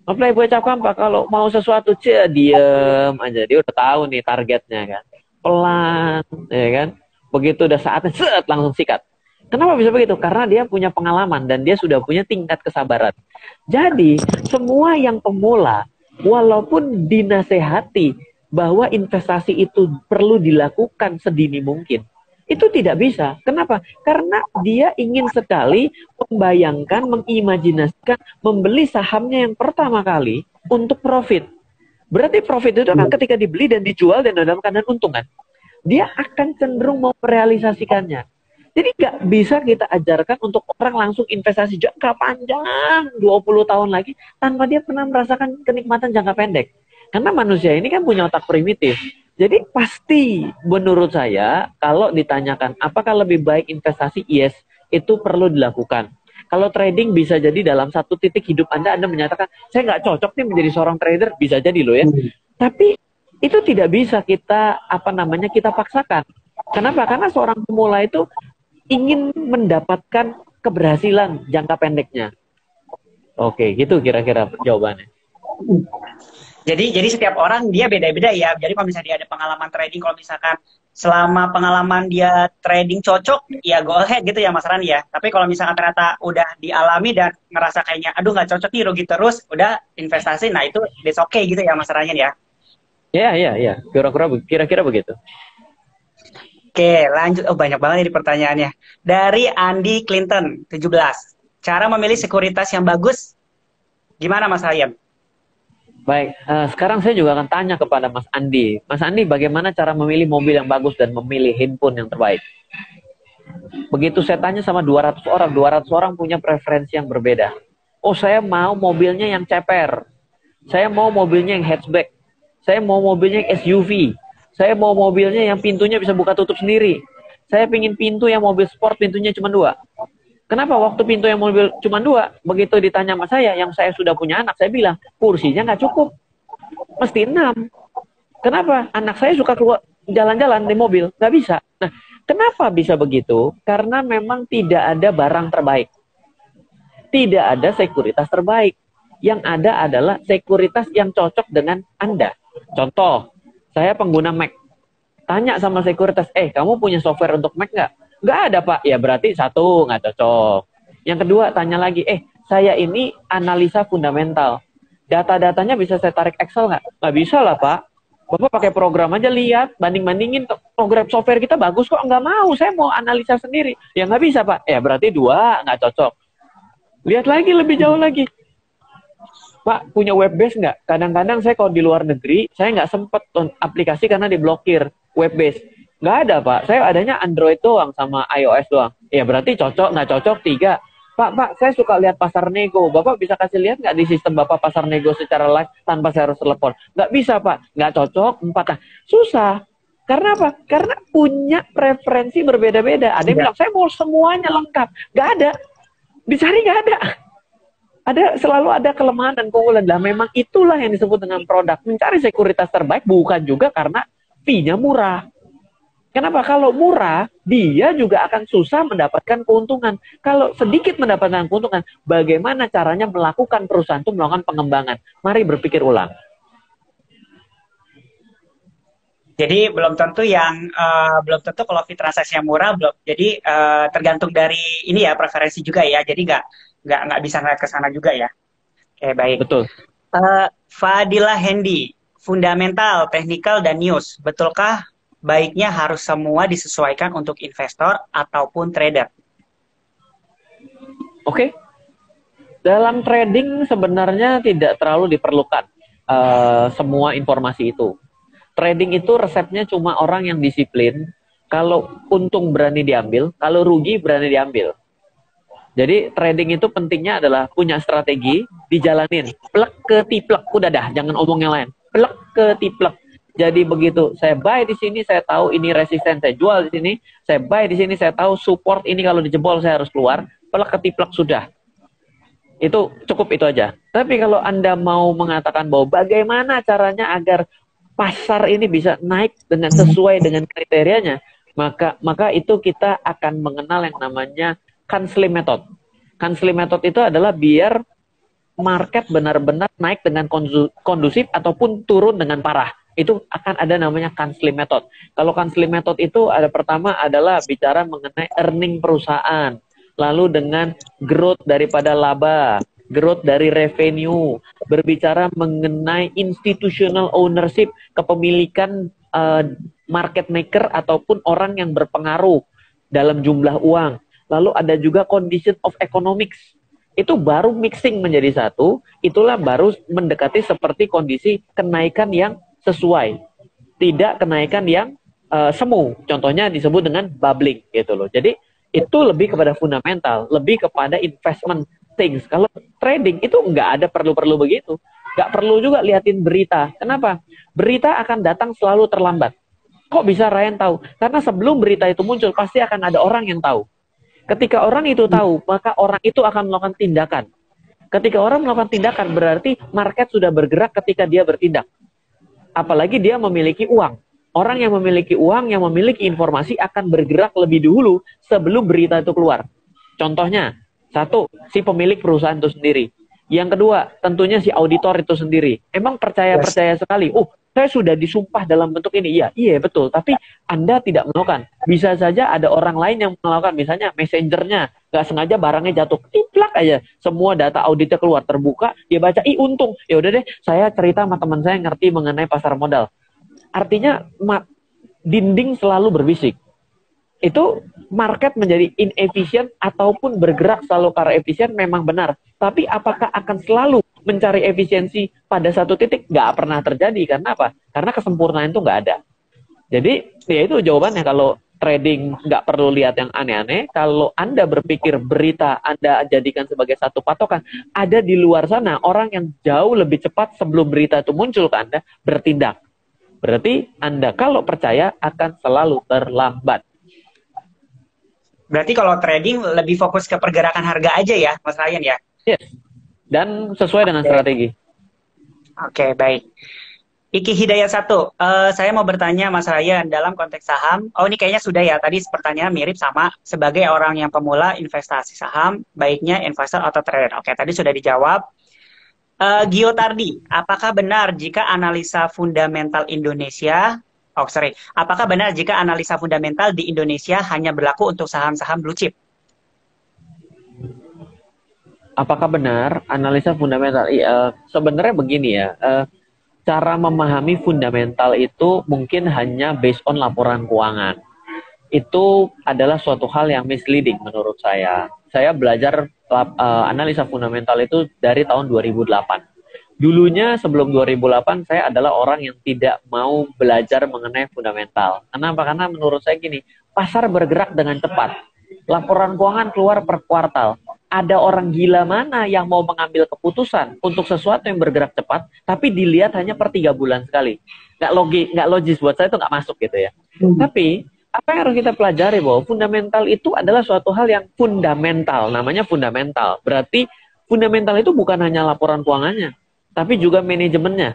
Speaker 1: Apply gue cap kampak, kalau mau sesuatu diem aja, dia udah tahu nih targetnya kan. Pelan, ya kan. Begitu udah saatnya, set langsung sikat. Kenapa bisa begitu? Karena dia punya pengalaman dan dia sudah punya tingkat kesabaran. Jadi, semua yang pemula, walaupun dinasehati bahwa investasi itu perlu dilakukan sedini mungkin, itu tidak bisa. Kenapa? Karena dia ingin sekali membayangkan, mengimajinasikan, membeli sahamnya yang pertama kali untuk profit. Berarti profit itu kan ketika dibeli dan dijual dan dalam keadaan untung kan. Dia akan cenderung mau merealisasikannya. Jadi nggak bisa kita ajarkan untuk orang langsung investasi jangka panjang 20 tahun lagi tanpa dia pernah merasakan kenikmatan jangka pendek. Karena manusia ini kan punya otak primitif. Jadi pasti menurut saya kalau ditanyakan apakah lebih baik investasi, yes, itu perlu dilakukan. Kalau trading bisa jadi dalam satu titik hidup Anda menyatakan saya nggak cocok nih menjadi seorang trader, bisa jadi loh ya. Tapi itu tidak bisa kita kita paksakan. Kenapa? Karena seorang pemula itu ingin mendapatkan keberhasilan jangka pendeknya. Oke, gitu kira-kira jawabannya.
Speaker 2: Jadi setiap orang dia beda-beda ya. Jadi kalau misalnya dia ada pengalaman trading, kalau misalkan selama pengalaman dia trading cocok, ya go ahead gitu ya Mas Rani ya. Tapi kalau misalkan ternyata udah dialami dan ngerasa kayaknya, aduh nggak cocok nih, rugi terus, udah investasi, nah itu it's okay gitu ya Mas Rani ya.
Speaker 1: Iya. Kira-kira begitu.
Speaker 2: Oke, lanjut. Oh, banyak banget nih pertanyaannya. Dari Andi Clinton, 17. Cara memilih sekuritas yang bagus, gimana Mas Ryan?
Speaker 1: Baik, sekarang saya juga akan tanya kepada Mas Andi. Mas Andi, bagaimana cara memilih mobil yang bagus dan memilih handphone yang terbaik? Begitu saya tanya sama 200 orang punya preferensi yang berbeda. Oh, saya mau mobilnya yang ceper. Saya mau mobilnya yang hatchback. Saya mau mobilnya yang SUV. Saya mau mobilnya yang pintunya bisa buka tutup sendiri. Saya pingin pintu yang mobil sport pintunya cuma 2. Kenapa waktu pintu yang mobil cuma 2, begitu ditanya sama saya, yang saya sudah punya anak, saya bilang, kursinya nggak cukup. Mesti 6. Kenapa? Anak saya suka keluar jalan-jalan di mobil. Nggak bisa. Nah, kenapa bisa begitu? Karena memang tidak ada barang terbaik. Tidak ada sekuritas terbaik. Yang ada adalah sekuritas yang cocok dengan Anda. Contoh, saya pengguna Mac. Tanya sama sekuritas, kamu punya software untuk Mac nggak? Nggak ada, Pak. Ya berarti satu, nggak cocok. Yang kedua, tanya lagi, saya ini analisa fundamental. Data-datanya bisa saya tarik Excel nggak? Nggak bisa lah, Pak. Bapak pakai program aja, lihat, banding-bandingin, program software kita bagus kok. Nggak mau, saya mau analisa sendiri. Ya nggak bisa, Pak. Ya berarti 2, nggak cocok. Lihat lagi, lebih jauh lagi. Pak, punya web base nggak? Kadang-kadang saya kalau di luar negeri, saya nggak sempat aplikasi karena diblokir web base. Nggak ada, Pak. Saya adanya Android doang sama iOS doang. Ya berarti cocok, nggak cocok 3. Pak, saya suka lihat pasar nego. Bapak bisa kasih lihat nggak di sistem Bapak pasar nego secara live tanpa saya harus telepon? Nggak bisa, Pak. Nggak cocok 4. Nah, susah. Karena apa? Karena punya preferensi berbeda-beda. Ada yang bilang, saya mau semuanya lengkap. Nggak ada. Dicari nggak ada. Selalu ada kelemahan dan keunggulan. Nah, memang itulah yang disebut dengan produk. Mencari sekuritas terbaik bukan juga karena fee-nya murah. Kenapa? Kalau murah, dia juga akan susah mendapatkan keuntungan. Kalau sedikit mendapatkan keuntungan, bagaimana caranya melakukan perusahaan itu melakukan pengembangan? Mari berpikir ulang.
Speaker 2: Jadi belum tentu kalau fee transaksinya murah, belum. Jadi tergantung dari ini ya, preferensi juga ya. Jadi nggak bisa ngeliat ke sana juga ya. Oke, baik.
Speaker 1: Betul.
Speaker 2: Fadila Hendy, fundamental, technical, dan news. Betulkah baiknya harus semua disesuaikan untuk investor ataupun trader?
Speaker 1: Oke. Dalam trading sebenarnya tidak terlalu diperlukan semua informasi itu. Trading itu resepnya cuma orang yang disiplin. Kalau untung berani diambil, kalau rugi berani diambil. Jadi trading itu pentingnya adalah punya strategi, dijalanin. Plek ke tiplek, udah dah, jangan omong yang lain. Plek ke tiplek. Jadi begitu saya buy di sini, saya tahu ini resisten, saya jual di sini, saya buy di sini, saya tahu support ini kalau dijebol saya harus keluar, plek ketiplek sudah. Itu cukup itu aja. Tapi kalau Anda mau mengatakan bahwa bagaimana caranya agar pasar ini bisa naik dengan sesuai dengan kriterianya, maka itu kita akan mengenal yang namanya counseling method. Counseling method itu adalah biar market benar-benar naik dengan kondusif ataupun turun dengan parah. Itu akan ada namanya counseling method. Kalau counseling method itu ada pertama adalah bicara mengenai earning perusahaan, lalu dengan growth daripada laba, growth dari revenue, berbicara mengenai institutional ownership, kepemilikan market maker ataupun orang yang berpengaruh dalam jumlah uang. Lalu ada juga condition of economics. Itu baru mixing menjadi satu, itulah baru mendekati seperti kondisi kenaikan yang sesuai. Tidak kenaikan yang semu. Contohnya disebut dengan bubbling gitu loh. Jadi itu lebih kepada fundamental, lebih kepada investment things. Kalau trading itu nggak ada perlu-perlu begitu. Nggak perlu juga liatin berita. Kenapa? Berita akan datang selalu terlambat. Kok bisa Ryan tahu? Karena sebelum berita itu muncul, pasti akan ada orang yang tahu. Ketika orang itu tahu, maka orang itu akan melakukan tindakan. Ketika orang melakukan tindakan, berarti market sudah bergerak ketika dia bertindak. Apalagi dia memiliki uang. Orang yang memiliki uang, yang memiliki informasi akan bergerak lebih dulu sebelum berita itu keluar. Contohnya, satu, si pemilik perusahaan itu sendiri. Yang kedua, tentunya si auditor itu sendiri. Emang percaya sekali, saya sudah disumpah dalam bentuk ini. Iya betul. Tapi Anda tidak melakukan. Bisa saja ada orang lain yang melakukan. Misalnya messengernya nggak sengaja barangnya jatuh, tiplak aja. Semua data auditnya keluar terbuka. Dia baca, untung. Ya udah deh, saya cerita sama teman saya yang ngerti mengenai pasar modal. Artinya dinding selalu berbisik. Itu market menjadi inefisien ataupun bergerak selalu ke arah efisien memang benar. Tapi apakah akan selalu mencari efisiensi pada satu titik? Nggak pernah terjadi. Karena apa? Karena kesempurnaan itu nggak ada. Jadi ya itu jawabannya. Kalau trading nggak perlu lihat yang aneh-aneh. Kalau Anda berpikir berita Anda jadikan sebagai satu patokan, ada di luar sana orang yang jauh lebih cepat sebelum berita itu muncul ke Anda bertindak. Berarti Anda kalau percaya akan selalu terlambat.
Speaker 2: Berarti kalau trading lebih fokus ke pergerakan harga aja ya, Mas Ryan ya?
Speaker 1: Yes. Dan sesuai dengan strategi.
Speaker 2: Oke, baik. Iki Hidayat 1, saya mau bertanya Mas Ryan, dalam konteks saham, ini kayaknya sudah ya, tadi pertanyaan mirip sama, sebagai orang yang pemula investasi saham, baiknya investor atau trader? Oke, tadi sudah dijawab. Gio Tardi, apakah benar jika analisa fundamental Indonesia, apakah benar jika analisa fundamental di Indonesia hanya berlaku untuk saham-saham blue chip?
Speaker 1: Apakah benar analisa fundamental? Sebenarnya begini ya, cara memahami fundamental itu mungkin hanya based on laporan keuangan. Itu adalah suatu hal yang misleading menurut saya. Saya belajar analisa fundamental itu dari tahun 2008. Dulunya sebelum 2008 saya adalah orang yang tidak mau belajar mengenai fundamental. Kenapa? Karena menurut saya gini, pasar bergerak dengan cepat. Laporan keuangan keluar per kuartal. Ada orang gila mana yang mau mengambil keputusan untuk sesuatu yang bergerak cepat, tapi dilihat hanya per 3 bulan sekali. Nggak logis buat saya, itu nggak masuk gitu ya. Tapi apa yang harus kita pelajari bahwa fundamental itu adalah suatu hal yang fundamental, namanya fundamental. Berarti fundamental itu bukan hanya laporan keuangannya, tapi juga manajemennya.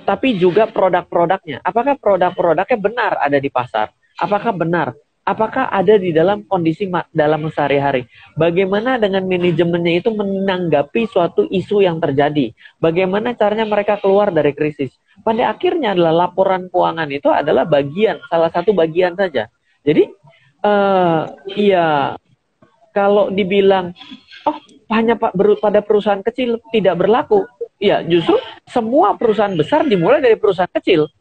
Speaker 1: Tapi juga produk-produknya. Apakah produk-produknya benar ada di pasar? Apakah benar? Apakah ada di dalam kondisi dalam sehari-hari? Bagaimana dengan manajemennya itu menanggapi suatu isu yang terjadi? Bagaimana caranya mereka keluar dari krisis? Pada akhirnya adalah laporan keuangan itu adalah salah satu bagian saja. Jadi, kalau dibilang, hanya pada perusahaan kecil tidak berlaku. Ya, justru semua perusahaan besar dimulai dari perusahaan kecil.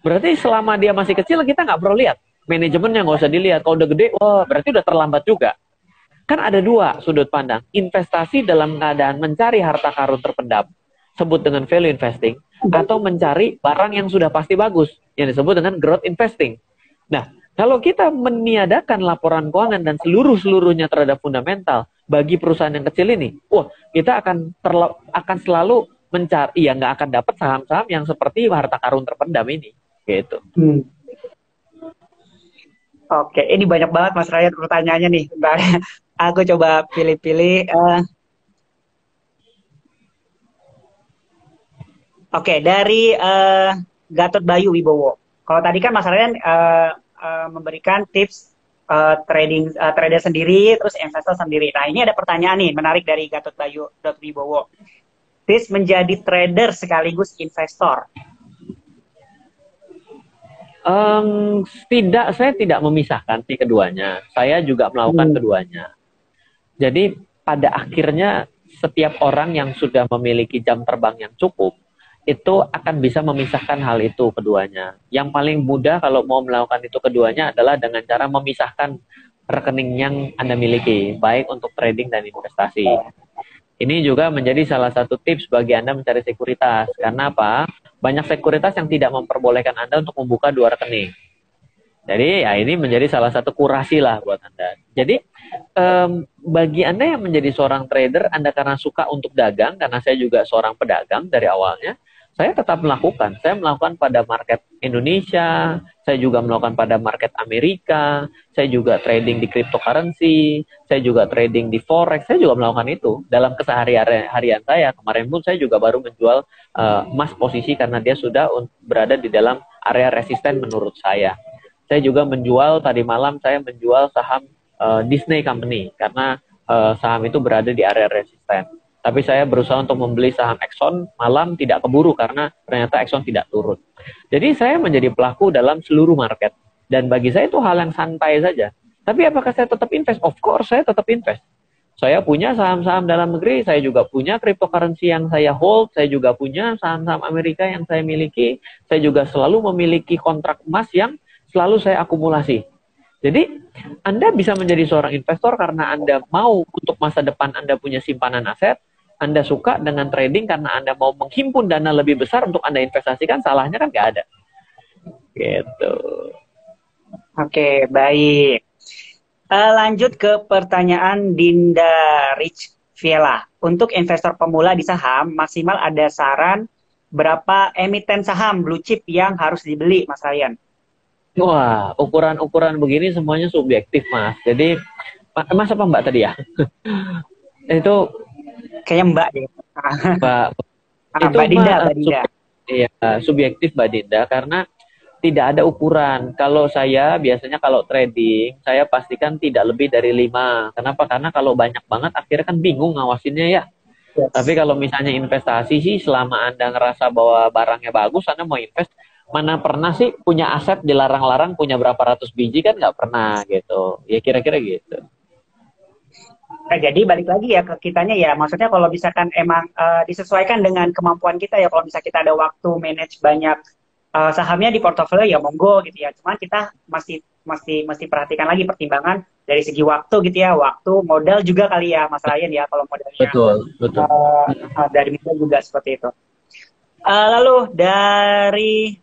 Speaker 1: Berarti selama dia masih kecil, kita nggak perlu lihat. Manajemennya nggak usah dilihat. Kalau udah gede, berarti udah terlambat juga. Kan ada dua sudut pandang. Investasi dalam keadaan mencari harta karun terpendam, sebut dengan value investing, atau mencari barang yang sudah pasti bagus, yang disebut dengan growth investing. Nah, kalau kita meniadakan laporan keuangan dan seluruhnya terhadap fundamental bagi perusahaan yang kecil ini, kita akan selalu mencari, ya nggak akan dapat saham-saham yang seperti harta karun terpendam ini, gitu.
Speaker 2: Oke, ini banyak banget Mas Ryan pertanyaannya nih. Bentar. Aku coba pilih-pilih. Oke, dari Gatot Bayu Wibowo. Kalau tadi kan Mas Ryan memberikan tips trader sendiri, terus investor sendiri. Nah, ini ada pertanyaan nih, menarik dari Gatot Bayu Wibowo. Tips menjadi trader sekaligus investor.
Speaker 1: Saya tidak memisahkan sih keduanya. Saya juga melakukan keduanya. Jadi pada akhirnya setiap orang yang sudah memiliki jam terbang yang cukup itu akan bisa memisahkan hal itu keduanya. Yang paling mudah kalau mau melakukan itu keduanya adalah dengan cara memisahkan rekening yang Anda miliki, baik untuk trading dan investasi. Ini juga menjadi salah satu tips bagi Anda mencari sekuritas. Karena apa? Banyak sekuritas yang tidak memperbolehkan Anda untuk membuka dua rekening. Jadi ya ini menjadi salah satu kurasi lah buat Anda. Jadi bagi Anda yang menjadi seorang trader, Anda karena suka untuk dagang, karena saya juga seorang pedagang dari awalnya, saya tetap melakukan. Saya melakukan pada market Indonesia, saya juga melakukan pada market Amerika, saya juga trading di cryptocurrency, saya juga trading di forex, saya juga melakukan itu dalam keseharian saya. Kemarin pun saya juga baru menjual emas posisi karena dia sudah berada di dalam area resisten menurut saya. Saya juga menjual, tadi malam saya menjual saham Disney Company karena saham itu berada di area resisten. Tapi saya berusaha untuk membeli saham Exxon, malam tidak keburu karena ternyata Exxon tidak turun. Jadi saya menjadi pelaku dalam seluruh market. Dan bagi saya itu hal yang santai saja. Tapi apakah saya tetap invest? Of course saya tetap invest. Saya punya saham-saham dalam negeri, saya juga punya cryptocurrency yang saya hold, saya juga punya saham-saham Amerika yang saya miliki, saya juga selalu memiliki kontrak emas yang selalu saya akumulasi. Jadi, Anda bisa menjadi seorang investor karena Anda mau untuk masa depan Anda punya simpanan aset, Anda suka dengan trading karena Anda mau menghimpun dana lebih besar untuk Anda investasikan, salahnya kan nggak ada. Gitu.
Speaker 2: Oke, baik. Lanjut ke pertanyaan Dinda Rich Viela. Untuk investor pemula di saham, maksimal ada saran berapa emiten saham blue chip yang harus dibeli, Mas Ryan?
Speaker 1: Wah, ukuran-ukuran begini semuanya subjektif, Mas. Jadi, Mas apa Mbak tadi ya? Itu
Speaker 2: kayaknya Mbak deh.
Speaker 1: Mbak, itu
Speaker 2: Mbak Dinda, Mbak Dinda.
Speaker 1: Iya, subjektif Mbak Dinda karena tidak ada ukuran. Kalau saya biasanya kalau trading, saya pastikan tidak lebih dari 5. Kenapa? Karena kalau banyak banget akhirnya kan bingung ngawasinnya ya. Yes. Tapi kalau misalnya investasi sih, selama Anda ngerasa bahwa barangnya bagus, Anda mau invest, mana pernah sih punya aset dilarang-larang punya berapa ratus biji, kan nggak pernah gitu. Ya kira-kira gitu.
Speaker 2: Nah, jadi balik lagi ya ke kitanya ya, maksudnya kalau misalkan emang disesuaikan dengan kemampuan kita ya, kalau misalnya kita ada waktu manage banyak sahamnya di portofolio ya monggo gitu ya. Cuman kita masih perhatikan lagi pertimbangan dari segi waktu gitu ya, waktu, modal juga kali ya Mas Ryan ya, kalau modalnya.
Speaker 1: Betul.
Speaker 2: Dari modal juga seperti itu. Lalu dari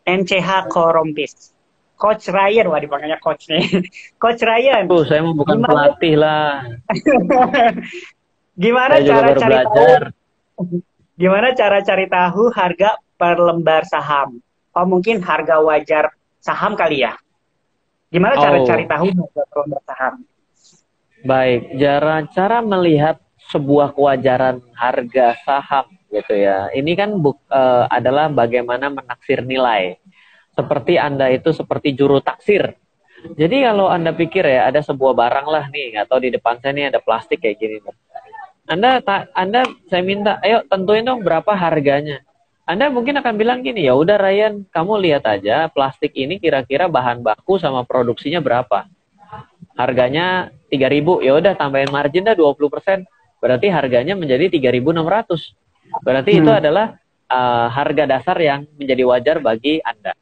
Speaker 2: NCH Korompis, Coach Ryan, wah dipanggilnya Coach nih. Coach Ryan.
Speaker 1: Saya mau bukan pelatih lah.
Speaker 2: Gimana cara cari tahu harga per lembar saham? Oh mungkin harga wajar saham kali ya? Gimana cara cari tahu harga per lembar saham?
Speaker 1: Baik, cara melihat sebuah kewajaran harga saham gitu ya. Ini kan adalah bagaimana menaksir nilai. Seperti Anda itu seperti juru taksir. Jadi kalau Anda pikir ya ada sebuah barang lah nih, atau di depan saya nih ada plastik kayak gini. Anda saya minta, ayo tentuin dong berapa harganya. Anda mungkin akan bilang gini, ya udah Ryan, kamu lihat aja plastik ini kira-kira bahan baku sama produksinya berapa. Harganya 3.000, ya udah tambahin margin dah 20%. Berarti harganya menjadi 3.600. Berarti itu adalah harga dasar yang menjadi wajar bagi Anda.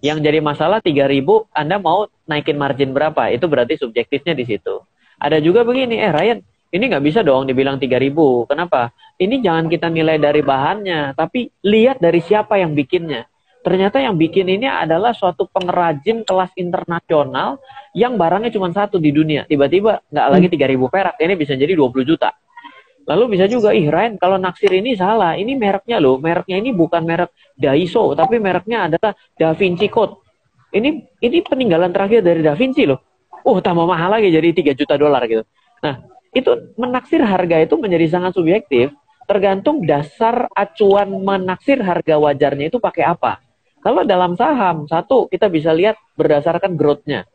Speaker 1: Yang jadi masalah 3.000, Anda mau naikin margin berapa? Itu berarti subjektifnya di situ. Ada juga begini, Ryan, ini nggak bisa dong dibilang 3.000. Kenapa? Ini jangan kita nilai dari bahannya, tapi lihat dari siapa yang bikinnya. Ternyata yang bikin ini adalah suatu pengrajin kelas internasional yang barangnya cuma satu di dunia. Tiba-tiba nggak lagi 3.000 perak, ini bisa jadi 20 juta. Lalu bisa juga, ih Ryan, kalau naksir ini salah, ini mereknya loh, mereknya ini bukan merek Daiso, tapi mereknya adalah Da Vinci Code. Ini peninggalan terakhir dari Da Vinci loh. Tambah mahal lagi jadi 3 juta dolar gitu. Nah, itu menaksir harga itu menjadi sangat subjektif, tergantung dasar acuan menaksir harga wajarnya itu pakai apa. Kalau dalam saham, satu, kita bisa lihat berdasarkan growth-nya.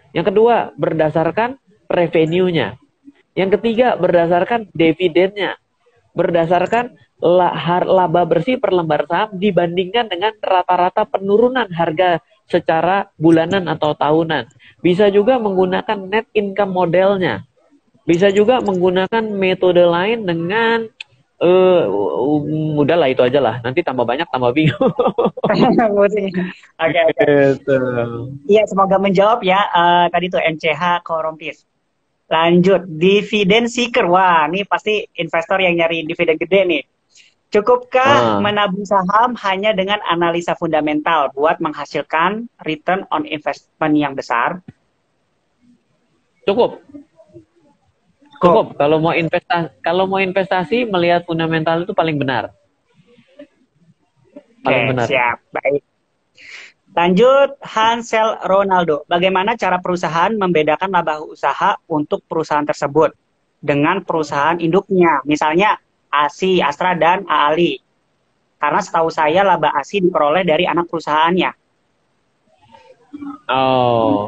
Speaker 1: Yang kedua, berdasarkan revenue-nya. Yang ketiga, berdasarkan dividennya. Berdasarkan laba bersih per lembar saham dibandingkan dengan rata-rata penurunan harga secara bulanan atau tahunan. Bisa juga menggunakan net income modelnya. Bisa juga menggunakan metode lain dengan udahlah itu aja lah. Nanti tambah banyak tambah bingung.
Speaker 2: Oke. Iya, semoga menjawab ya. Tadi tuh MCH Korompis. Lanjut, dividen seeker. Wah, ini pasti investor yang nyari dividen gede nih. Cukupkah menabung saham hanya dengan analisa fundamental buat menghasilkan return on investment yang besar?
Speaker 1: Cukup. Kalau mau investasi melihat fundamental itu paling benar.
Speaker 2: Paling benar. Siap, baik. Lanjut, Hansel Ronaldo. Bagaimana cara perusahaan membedakan laba usaha untuk perusahaan tersebut dengan perusahaan induknya? Misalnya ASI, Astra, dan AALI. Karena setahu saya laba ASI diperoleh dari anak perusahaannya.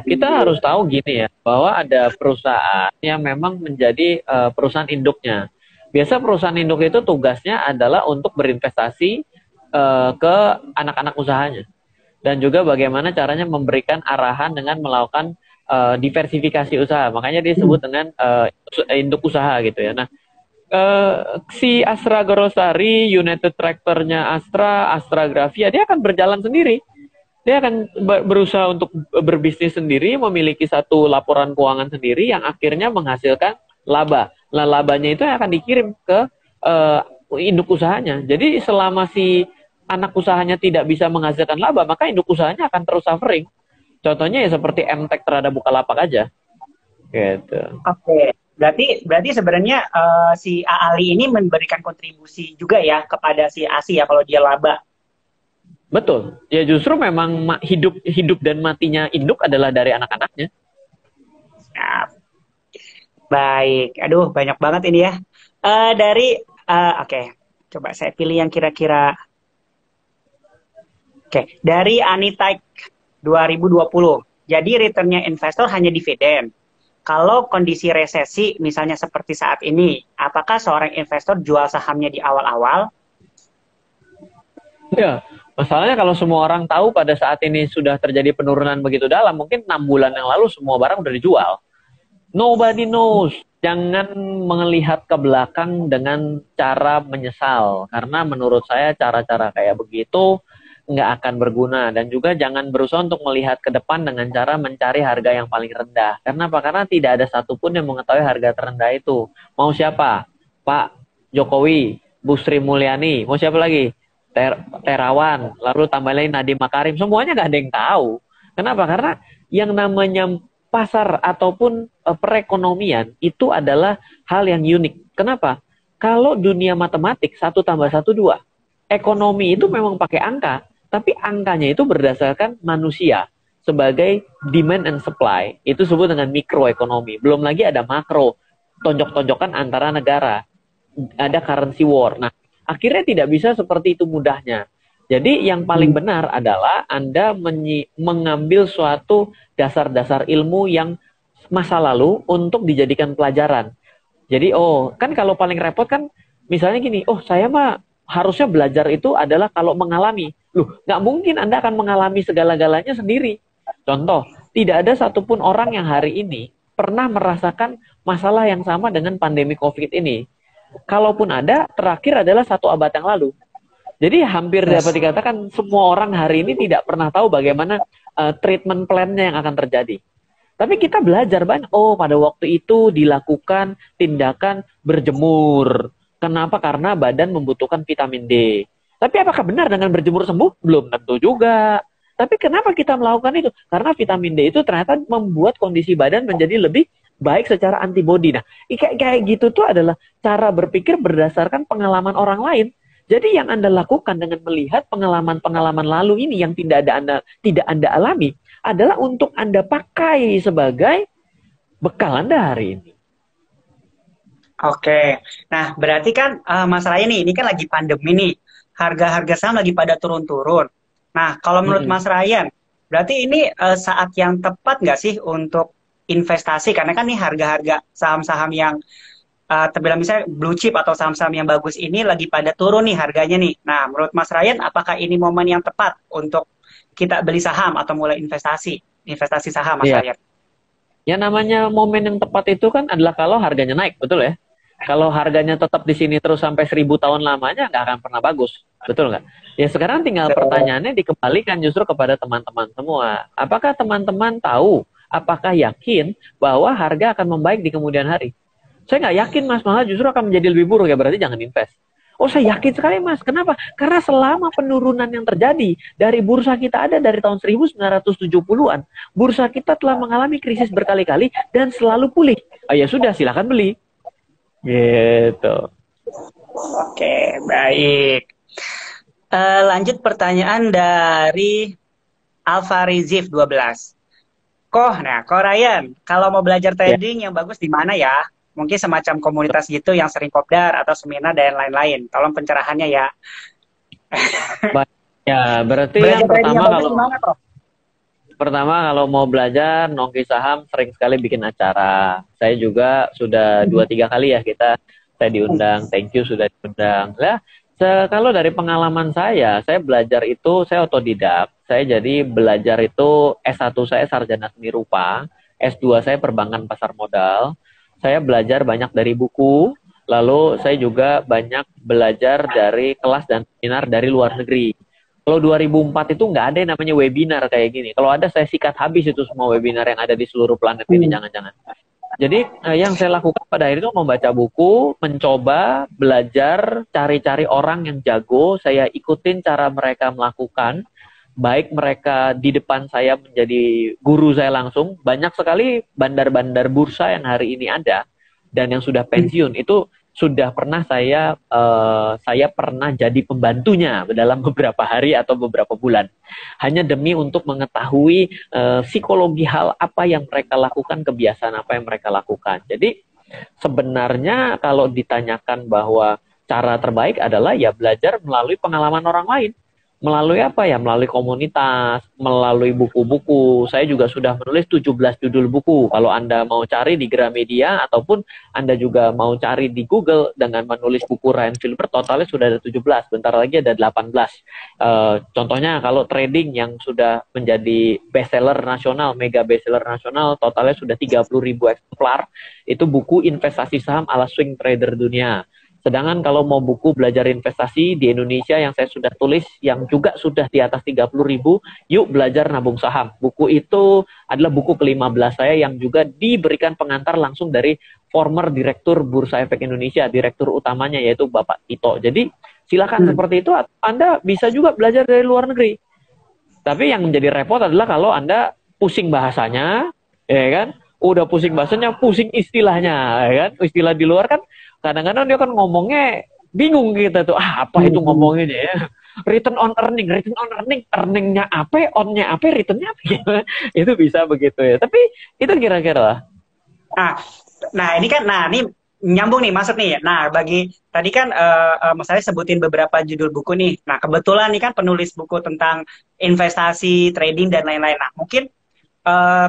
Speaker 1: Kita harus tahu gini ya, bahwa ada perusahaan yang memang menjadi perusahaan induknya. Biasa perusahaan induk itu tugasnya adalah untuk berinvestasi ke anak-anak usahanya. Dan juga bagaimana caranya memberikan arahan dengan melakukan diversifikasi usaha. Makanya disebut dengan induk usaha gitu ya. Nah, si Astra Grosari, United Tractor-nya Astra, Astra Grafia, dia akan berjalan sendiri. Dia akan berusaha untuk berbisnis sendiri, memiliki satu laporan keuangan sendiri yang akhirnya menghasilkan laba. Nah, labanya itu akan dikirim ke induk usahanya. Jadi selama si anak usahanya tidak bisa menghasilkan laba, maka induk usahanya akan terus suffering. Contohnya ya seperti MTech terhadap Bukalapak aja. Gitu.
Speaker 2: Oke. Berarti sebenarnya si AALI ini memberikan kontribusi juga ya kepada si ASI ya kalau dia laba.
Speaker 1: Betul. Ya justru memang hidup dan matinya induk adalah dari anak-anaknya.
Speaker 2: Baik. Aduh, banyak banget ini ya. Oke. Coba saya pilih yang kira-kira. Oke, dari Anitek 2020. Jadi returnnya investor hanya dividen. Kalau kondisi resesi misalnya seperti saat ini, apakah seorang investor jual sahamnya di awal-awal?
Speaker 1: Ya, masalahnya kalau semua orang tahu pada saat ini sudah terjadi penurunan begitu dalam, mungkin 6 bulan yang lalu semua barang udah dijual. Nobody knows. Jangan melihat ke belakang dengan cara menyesal. Karena menurut saya cara-cara kayak begitu nggak akan berguna. Dan juga jangan berusaha untuk melihat ke depan dengan cara mencari harga yang paling rendah. Karena apa? Karena tidak ada satupun yang mengetahui harga terendah itu. Mau siapa? Pak Jokowi, Bu Sri Mulyani, mau siapa lagi? Terawan, lalu tambah lagi Nadiem Makarim. Semuanya nggak ada yang tahu. Kenapa? Karena yang namanya pasar ataupun perekonomian itu adalah hal yang unik. Kenapa? Kalau dunia matematik 1 tambah 1 2. Ekonomi itu memang pakai angka. Tapi angkanya itu berdasarkan manusia sebagai demand and supply. Itu disebut dengan mikroekonomi. Belum lagi ada makro, tonjok-tonjokan antara negara. Ada currency war. Nah, akhirnya tidak bisa seperti itu mudahnya. Jadi yang paling benar adalah Anda mengambil suatu dasar-dasar ilmu yang masa lalu untuk dijadikan pelajaran. Jadi, kan kalau paling repot kan, misalnya gini, saya mah harusnya belajar itu adalah kalau mengalami. Loh, nggak mungkin Anda akan mengalami segala-galanya sendiri. Contoh, tidak ada satupun orang yang hari ini pernah merasakan masalah yang sama dengan pandemi COVID ini. Kalaupun ada, terakhir adalah 1 abad yang lalu. Jadi hampir dapat dikatakan semua orang hari ini tidak pernah tahu bagaimana treatment plan-nya yang akan terjadi. Tapi kita belajar banyak. Pada waktu itu dilakukan tindakan berjemur. Kenapa? Karena badan membutuhkan vitamin D. Tapi apakah benar dengan berjemur sembuh? Belum tentu juga. Tapi kenapa kita melakukan itu? Karena vitamin D itu ternyata membuat kondisi badan menjadi lebih baik secara antibody. Nah, kayak gitu tuh adalah cara berpikir berdasarkan pengalaman orang lain. Jadi yang Anda lakukan dengan melihat pengalaman-pengalaman lalu ini yang tidak Anda alami adalah untuk Anda pakai sebagai bekal Anda hari ini.
Speaker 2: Oke, nah berarti kan masalahnya nih, ini kan lagi pandemi nih, harga-harga saham lagi pada turun-turun. Nah, kalau menurut
Speaker 1: Mm-mm.
Speaker 2: Mas Ryan, berarti ini saat yang tepat nggak sih untuk investasi? Karena kan nih harga-harga saham-saham yang terbilang misalnya blue chip atau saham-saham yang bagus ini lagi pada turun nih harganya nih. Nah, menurut Mas Ryan, apakah ini momen yang tepat untuk kita beli saham atau mulai investasi saham, Mas
Speaker 1: Iya.
Speaker 2: Ryan?
Speaker 1: Ya namanya momen yang tepat itu kan adalah kalau harganya naik, betul ya? Kalau harganya tetap di sini terus sampai 1.000 tahun lamanya nggak akan pernah bagus, betul nggak? Ya sekarang tinggal pertanyaannya dikembalikan justru kepada teman-teman semua. Apakah teman-teman tahu, apakah yakin bahwa harga akan membaik di kemudian hari? Saya nggak yakin mas, malah justru akan menjadi lebih buruk ya, berarti jangan invest. Oh saya yakin sekali mas, kenapa? Karena selama penurunan yang terjadi dari bursa kita ada dari tahun 1970-an, bursa kita telah mengalami krisis berkali-kali dan selalu pulih. Oh, ya sudah, silakan beli. Gitu.
Speaker 2: Oke, baik. Lanjut pertanyaan dari Alfarizif 12. Kok Ryan, kalau mau belajar
Speaker 1: Ya,
Speaker 2: trading yang bagus di mana ya? Mungkin semacam komunitas gitu yang sering kopdar atau seminar dan lain-lain. Tolong pencerahannya ya.
Speaker 1: baik. Ya, berarti
Speaker 2: Belajar
Speaker 1: yang
Speaker 2: trading
Speaker 1: pertama
Speaker 2: yang bagus
Speaker 1: kalau
Speaker 2: di mana, Prof?
Speaker 1: mau belajar Nongki Saham sering sekali bikin acara. Saya juga sudah 2-3 kali ya saya diundang. Thank you sudah diundang. Lah, kalau dari pengalaman saya belajar itu saya otodidak. Saya jadi belajar itu S1 saya sarjana seni rupa, S2 saya perbankan pasar modal. Saya belajar banyak dari buku, lalu saya juga banyak belajar dari kelas dan seminar dari luar negeri. Kalau 2004 itu nggak ada yang namanya webinar kayak gini. Kalau ada saya sikat habis itu semua webinar yang ada di seluruh planet ini, jangan-jangan. Jadi yang saya lakukan pada akhirnya itu membaca buku, mencoba, belajar, cari-cari orang yang jago, saya ikutin cara mereka melakukan, baik mereka di depan saya menjadi guru saya langsung, banyak sekali bandar-bandar bursa yang hari ini ada, dan yang sudah pensiun, itu sudah pernah saya pernah jadi pembantunya dalam beberapa hari atau beberapa bulan. Hanya demi untuk mengetahui psikologi hal apa yang mereka lakukan, kebiasaan apa yang mereka lakukan. Jadi sebenarnya kalau ditanyakan bahwa cara terbaik adalah ya belajar melalui pengalaman orang lain. Melalui apa ya? Melalui komunitas, melalui buku-buku. Saya juga sudah menulis 17 judul buku. Kalau Anda mau cari di Gramedia ataupun Anda juga mau cari di Google dengan menulis buku Ryan Filbert, totalnya sudah ada 17. Bentar lagi ada 18. Contohnya kalau trading yang sudah menjadi bestseller nasional, mega bestseller nasional, totalnya sudah 30.000 eksemplar. Itu buku investasi saham ala swing trader dunia. Sedangkan kalau mau buku belajar investasi di Indonesia yang saya sudah tulis, yang juga sudah di atas 30.000, yuk belajar nabung saham. Buku itu adalah buku ke-15 saya yang juga diberikan pengantar langsung dari former Direktur Bursa Efek Indonesia, Direktur utamanya yaitu Bapak Tito. Jadi silakan seperti itu, Anda bisa juga belajar dari luar negeri. Tapi yang menjadi repot adalah kalau Anda pusing bahasanya, ya kan? Udah pusing bahasanya, pusing istilahnya, ya kan? Istilah di luar kan kadang-kadang dia kan ngomongnya bingung kita tuh. Apa itu ngomongnya ya? Return on earning, earningnya apa, onnya apa, returnnya apa gitu. Itu bisa begitu ya. Tapi itu kira-kira lah.
Speaker 2: Ini nyambung nih, masuk nih. Nah, bagi tadi kan Mas sebutin beberapa judul buku nih. Nah, kebetulan nih kan penulis buku tentang investasi, trading dan lain-lain. Nah, mungkin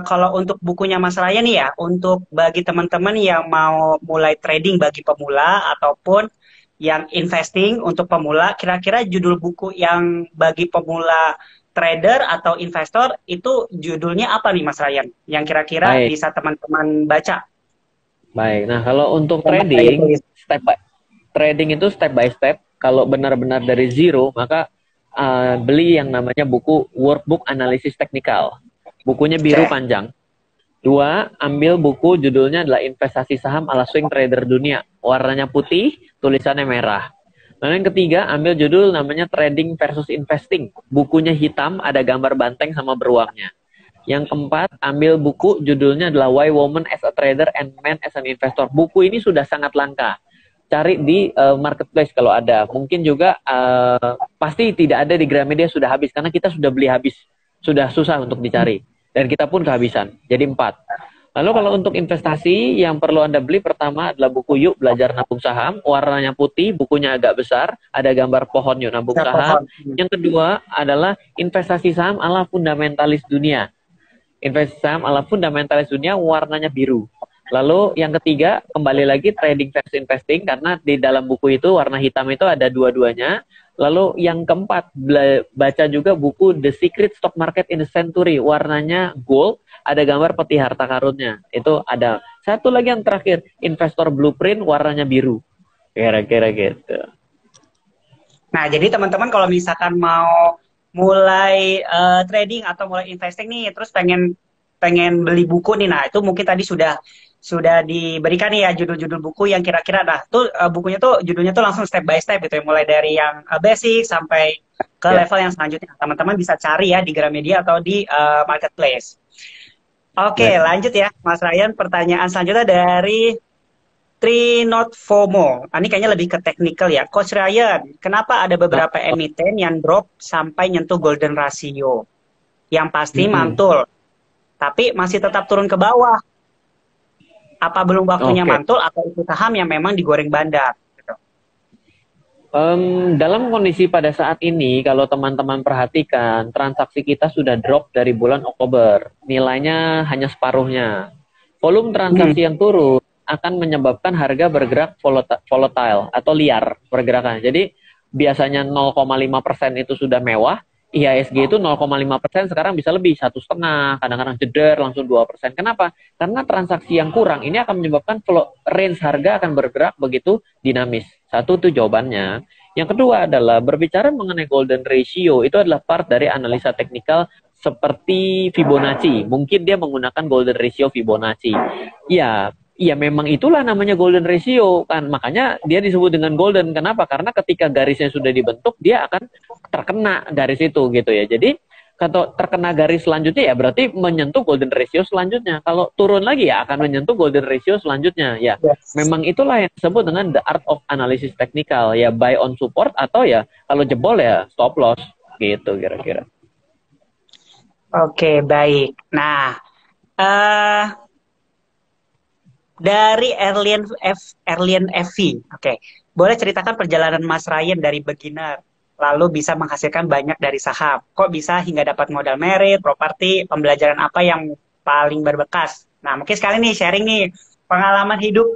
Speaker 2: kalau untuk bukunya Mas Raya nih ya, untuk bagi teman-teman yang mau mulai trading bagi pemula ataupun yang investing untuk pemula, kira-kira judul buku yang bagi pemula trader atau investor itu judulnya apa nih Mas Ryan? Yang kira-kira
Speaker 1: Baik,
Speaker 2: bisa teman-teman baca.
Speaker 1: baik. Nah, kalau untuk
Speaker 2: Yang Mas Ryan
Speaker 1: trading,
Speaker 2: tulis.
Speaker 1: trading itu step by step. Kalau benar-benar dari zero, maka beli yang namanya buku Workbook Analisis Teknikal. Bukunya biru
Speaker 2: Oke.
Speaker 1: panjang. 2, ambil buku judulnya adalah Investasi Saham ala Swing Trader Dunia. Warnanya putih, tulisannya merah. Lalu yang ketiga, ambil judul namanya Trading versus Investing. Bukunya hitam, ada gambar banteng sama beruangnya. Yang keempat, ambil buku judulnya adalah Why Women as a Trader and Men as an Investor. Buku ini sudah sangat langka. Cari di marketplace kalau ada. Mungkin juga pasti tidak ada di Gramedia, sudah habis karena kita sudah beli habis. Sudah susah untuk dicari. Dan kita pun kehabisan. Jadi 4. Lalu kalau untuk investasi yang perlu Anda beli pertama adalah buku Yuk Belajar Nabung Saham, warnanya putih, bukunya agak besar, ada gambar pohon Yuk Nabung Saham. Yang kedua adalah investasi saham ala fundamentalis dunia. Investasi saham ala fundamentalis dunia warnanya biru. Lalu yang ketiga, kembali lagi trading versus investing, karena di dalam buku itu warna hitam itu ada dua-duanya. Lalu yang keempat, baca juga buku The Secret Stock Market in the Century, warnanya gold, ada gambar peti harta karunnya. Itu ada. Satu lagi yang terakhir, Investor Blueprint, warnanya biru. Kira-kira gitu.
Speaker 2: Nah, jadi teman-teman kalau misalkan mau mulai trading atau mulai investing nih, terus pengen beli buku nih, nah itu mungkin tadi sudah diberikan nih ya judul-judul buku yang kira-kira, nah tuh bukunya tuh judulnya tuh langsung step by step gitu ya, mulai dari yang basic sampai ke level yang selanjutnya. Teman-teman bisa cari ya di Gramedia atau di marketplace. Oke, lanjut ya Mas Ryan. Pertanyaan selanjutnya dari Trinot FOMO. Ini kayaknya lebih ke teknikal ya. Coach Ryan, kenapa ada beberapa emiten yang drop sampai nyentuh golden ratio? Yang pasti mantul, tapi masih tetap turun ke bawah. Apa belum waktunya mantul atau itu saham yang memang digoreng bandar? Gitu.
Speaker 1: Dalam kondisi pada saat ini, kalau teman-teman perhatikan, transaksi kita sudah drop dari bulan Oktober. Nilainya hanya separuhnya. Volume transaksi yang turun akan menyebabkan harga bergerak volatile atau liar pergerakannya. Jadi biasanya 0,5% itu sudah mewah, IHSG itu 0,5% sekarang bisa lebih 1,5%, kadang-kadang jeder langsung 2%. Kenapa? Karena transaksi yang kurang ini akan menyebabkan range harga akan bergerak begitu dinamis. Satu itu jawabannya. Yang kedua adalah berbicara mengenai golden ratio, itu adalah part dari analisa teknikal seperti Fibonacci. Mungkin dia menggunakan golden ratio Fibonacci. Iya, memang itulah namanya golden ratio kan. Makanya dia disebut dengan golden. Kenapa? Karena ketika garisnya sudah dibentuk, dia akan terkena garis itu gitu ya. Jadi kalau terkena garis selanjutnya ya berarti menyentuh golden ratio selanjutnya. Kalau turun lagi ya akan menyentuh golden ratio selanjutnya. Ya, memang itulah yang disebut dengan the art of analysis technical. Ya, buy on support atau ya kalau jebol ya stop loss gitu kira-kira.
Speaker 2: Oke, baik. Nah, dari Erlian FV, oke. Boleh ceritakan perjalanan Mas Ryan dari beginner, lalu bisa menghasilkan banyak dari saham. Kok bisa hingga dapat modal merit, properti, pembelajaran apa yang paling berbekas? Nah, mungkin sekali nih sharing nih pengalaman hidup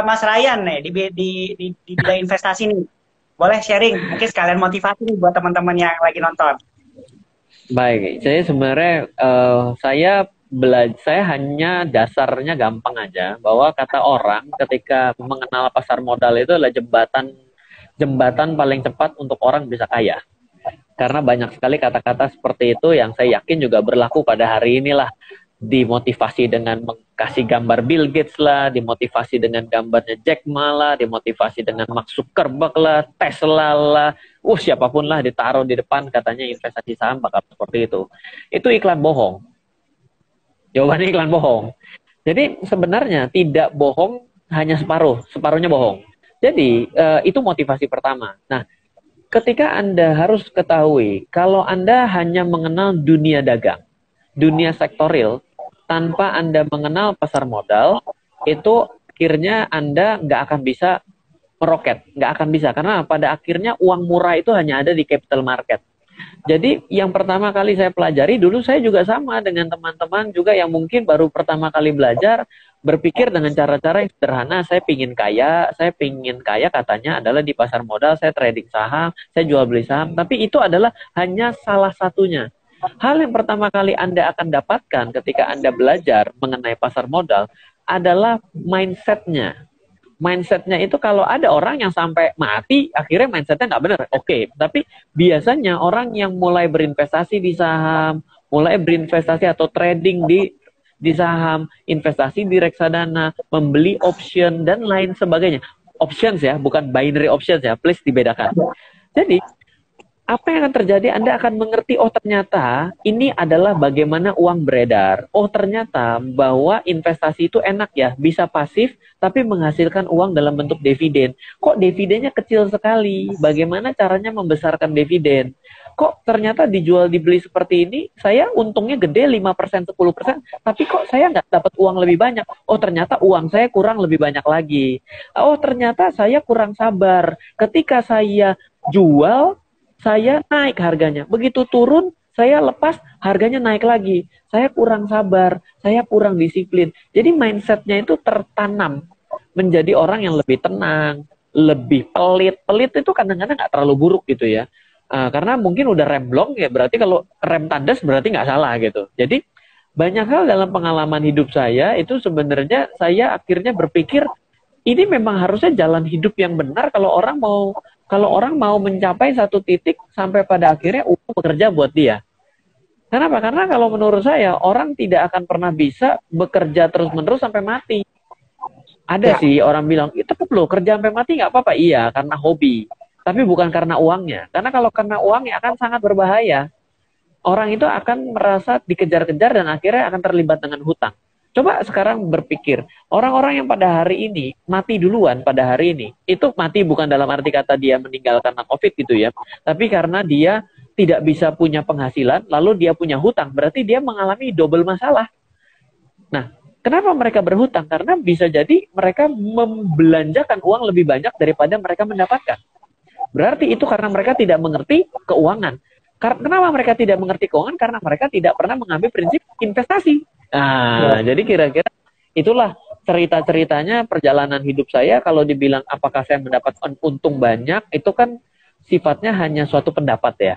Speaker 2: Mas Ryan nih di bidang investasi nih. Boleh sharing, mungkin sekalian motivasi nih buat teman-teman yang lagi nonton.
Speaker 1: Baik, saya sebenarnya saya hanya dasarnya gampang aja bahwa kata orang ketika mengenal pasar modal itu adalah jembatan paling cepat untuk orang bisa kaya. Karena banyak sekali kata-kata seperti itu yang saya yakin juga berlaku pada hari inilah. Dimotivasi dengan kasih gambar Bill Gates lah, dimotivasi dengan gambarnya Jack Ma lah, dimotivasi dengan Mark Zuckerberg lah, Tesla lah, siapapun lah ditaruh di depan katanya investasi saham bakal seperti itu. Itu iklan bohong. Jawabannya iklan bohong. Jadi sebenarnya tidak bohong hanya separuhnya bohong. Jadi itu motivasi pertama. Nah, ketika Anda harus ketahui kalau Anda hanya mengenal dunia dagang, dunia sektoril, tanpa Anda mengenal pasar modal, itu akhirnya Anda nggak akan bisa meroket. Nggak akan bisa, karena pada akhirnya uang murah itu hanya ada di capital market. Jadi yang pertama kali saya pelajari, dulu saya juga sama dengan teman-teman juga yang mungkin baru pertama kali belajar, berpikir dengan cara-cara yang sederhana. Saya pingin kaya katanya adalah di pasar modal, saya trading saham, saya jual beli saham, tapi itu adalah hanya salah satunya. Hal yang pertama kali Anda akan dapatkan ketika Anda belajar mengenai pasar modal adalah mindsetnya. Mindsetnya itu kalau ada orang yang sampai mati, akhirnya mindsetnya nggak benar. Oke, tapi biasanya orang yang mulai berinvestasi di saham, mulai berinvestasi atau trading di saham, investasi di reksadana, membeli option, dan lain sebagainya. Options ya, bukan binary options ya, please dibedakan. Jadi, apa yang akan terjadi? Anda akan mengerti, oh ternyata ini adalah bagaimana uang beredar. Oh ternyata bahwa investasi itu enak ya, bisa pasif tapi menghasilkan uang dalam bentuk dividen. Kok dividennya kecil sekali? Bagaimana caranya membesarkan dividen? Kok ternyata dijual dibeli seperti ini, saya untungnya gede 5%, 10%, tapi kok saya nggak dapat uang lebih banyak? Oh ternyata uang saya kurang lebih banyak lagi. Oh ternyata saya kurang sabar. Ketika saya jual, saya naik harganya. Begitu turun, saya lepas, harganya naik lagi. Saya kurang sabar, saya kurang disiplin. Jadi mindsetnya itu tertanam menjadi orang yang lebih tenang, lebih pelit. Pelit itu kadang-kadang nggak terlalu buruk gitu ya. Karena mungkin udah rem blong ya, berarti kalau rem tandas berarti nggak salah gitu. Jadi banyak hal dalam pengalaman hidup saya itu sebenarnya saya akhirnya berpikir ini memang harusnya jalan hidup yang benar kalau orang mau mencapai satu titik sampai pada akhirnya uang bekerja buat dia. Kenapa? Karena kalau menurut saya orang tidak akan pernah bisa bekerja terus-menerus sampai mati. Ada sih orang bilang, itu loh kerja sampai mati nggak apa-apa. Iya, karena hobi. Tapi bukan karena uangnya. Karena kalau karena uangnya akan sangat berbahaya. Orang itu akan merasa dikejar-kejar dan akhirnya akan terlibat dengan hutang. Coba sekarang berpikir, orang-orang yang pada hari ini mati duluan pada hari ini, itu mati bukan dalam arti kata dia meninggal karena COVID gitu ya, tapi karena dia tidak bisa punya penghasilan, lalu dia punya hutang, berarti dia mengalami double masalah. Nah, kenapa mereka berhutang? Karena bisa jadi mereka membelanjakan uang lebih banyak daripada mereka mendapatkan. Berarti itu karena mereka tidak mengerti keuangan. Kenapa mereka tidak mengerti keuangan? Karena mereka tidak pernah mengambil prinsip investasi. Nah, jadi kira-kira itulah cerita-ceritanya perjalanan hidup saya. Kalau dibilang apakah saya mendapat untung banyak, itu kan sifatnya hanya suatu pendapat ya.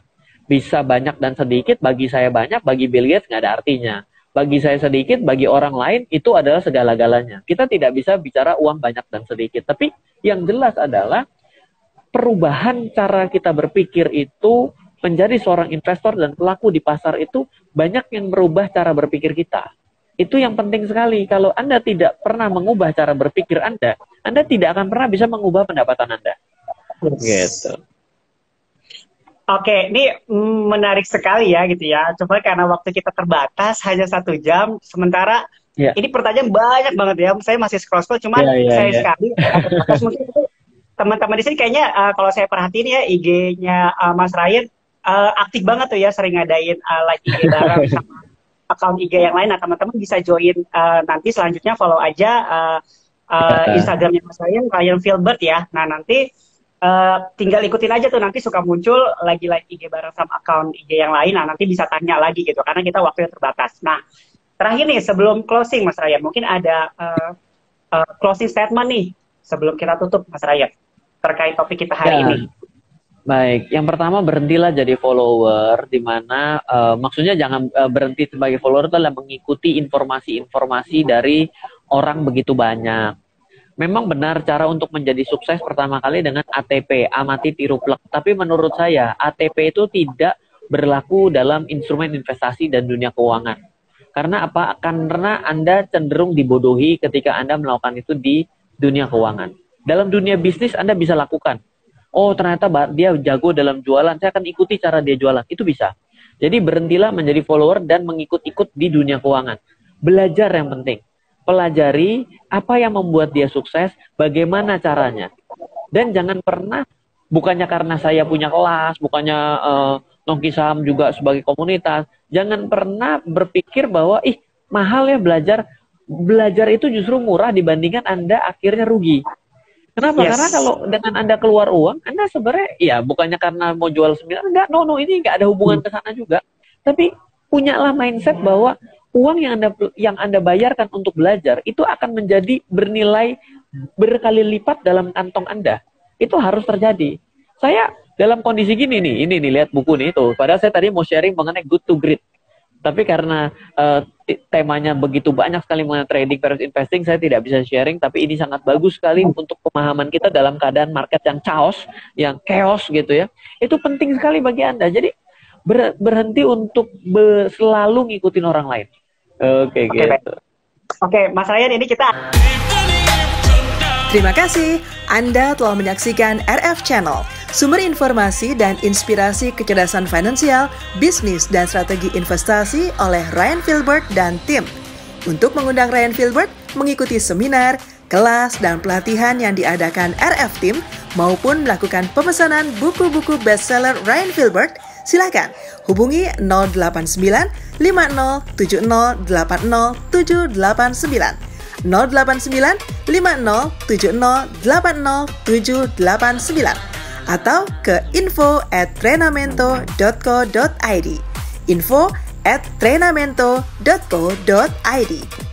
Speaker 1: Bisa banyak dan sedikit, bagi saya banyak, bagi Bill Gates nggak ada artinya. Bagi saya sedikit, bagi orang lain itu adalah segala-galanya. Kita tidak bisa bicara uang banyak dan sedikit. Tapi yang jelas adalah perubahan cara kita berpikir itu menjadi seorang investor dan pelaku di pasar itu banyak yang merubah cara berpikir kita. Itu yang penting sekali. Kalau Anda tidak pernah mengubah cara berpikir Anda tidak akan pernah bisa mengubah pendapatan Anda. Gitu.
Speaker 2: Oke, ini menarik sekali ya gitu ya. Coba karena waktu kita terbatas hanya 1 jam, sementara ini pertanyaan banyak banget ya. Saya masih scroll-scroll, cuman saya sekali. Mungkin teman-teman di sini kayaknya kalau saya perhatiin ya IG-nya Mas Ryan aktif banget tuh ya, sering ngadain live IG bareng sama account IG yang lain. Nah teman-teman bisa join nanti selanjutnya follow aja Instagramnya Mas Ryan Filbert ya. Nah nanti tinggal ikutin aja tuh, nanti suka muncul lagi live IG bareng sama account IG yang lain. Nah nanti bisa tanya lagi gitu karena kita waktunya terbatas. Nah terakhir nih sebelum closing Mas Ryan, mungkin ada closing statement nih sebelum kita tutup Mas Ryan terkait topik kita hari ini.
Speaker 1: Baik, yang pertama berhentilah jadi follower, di mana maksudnya jangan berhenti sebagai follower itu adalah mengikuti informasi-informasi dari orang begitu banyak. Memang benar cara untuk menjadi sukses pertama kali dengan ATP, amati tiru plek. Tapi menurut saya ATP itu tidak berlaku dalam instrumen investasi dan dunia keuangan. Karena apa? Karena Anda cenderung dibodohi ketika Anda melakukan itu di dunia keuangan. Dalam dunia bisnis Anda bisa lakukan. Oh ternyata dia jago dalam jualan, saya akan ikuti cara dia jualan. Itu bisa. Jadi berhentilah menjadi follower dan mengikut-ikut di dunia keuangan. Belajar yang penting. Pelajari apa yang membuat dia sukses, bagaimana caranya. Dan jangan pernah, bukannya karena saya punya kelas, bukannya Nongki Saham juga sebagai komunitas, jangan pernah berpikir bahwa mahal ya belajar. Belajar itu justru murah dibandingkan Anda akhirnya rugi. Kenapa? Karena kalau dengan Anda keluar uang, Anda sebenarnya ya bukannya karena mau jual 9, enggak, ini enggak ada hubungan ke sana juga. Tapi punyalah mindset bahwa uang yang Anda bayarkan untuk belajar itu akan menjadi bernilai berkali lipat dalam kantong Anda. Itu harus terjadi. Saya dalam kondisi gini nih, ini nih lihat buku nih itu. Padahal saya tadi mau sharing mengenai good to great. Tapi karena temanya begitu banyak sekali mengenai trading versus investing, saya tidak bisa sharing. Tapi ini sangat bagus sekali untuk pemahaman kita dalam keadaan market yang chaos gitu ya. Itu penting sekali bagi Anda. Jadi berhenti untuk selalu ngikutin orang lain. Oke, gitu.
Speaker 2: Oke, Mas Ryan, ini kita...
Speaker 3: Terima kasih Anda telah menyaksikan RF Channel. Sumber informasi dan inspirasi kecerdasan finansial, bisnis, dan strategi investasi oleh Ryan Filbert dan tim. Untuk mengundang Ryan Filbert mengikuti seminar, kelas, dan pelatihan yang diadakan RF Team maupun melakukan pemesanan buku-buku bestseller Ryan Filbert, silakan hubungi 089 5070 80789 089 5070 80789 atau ke info@trenamento.co.id info@trenamento.co.id.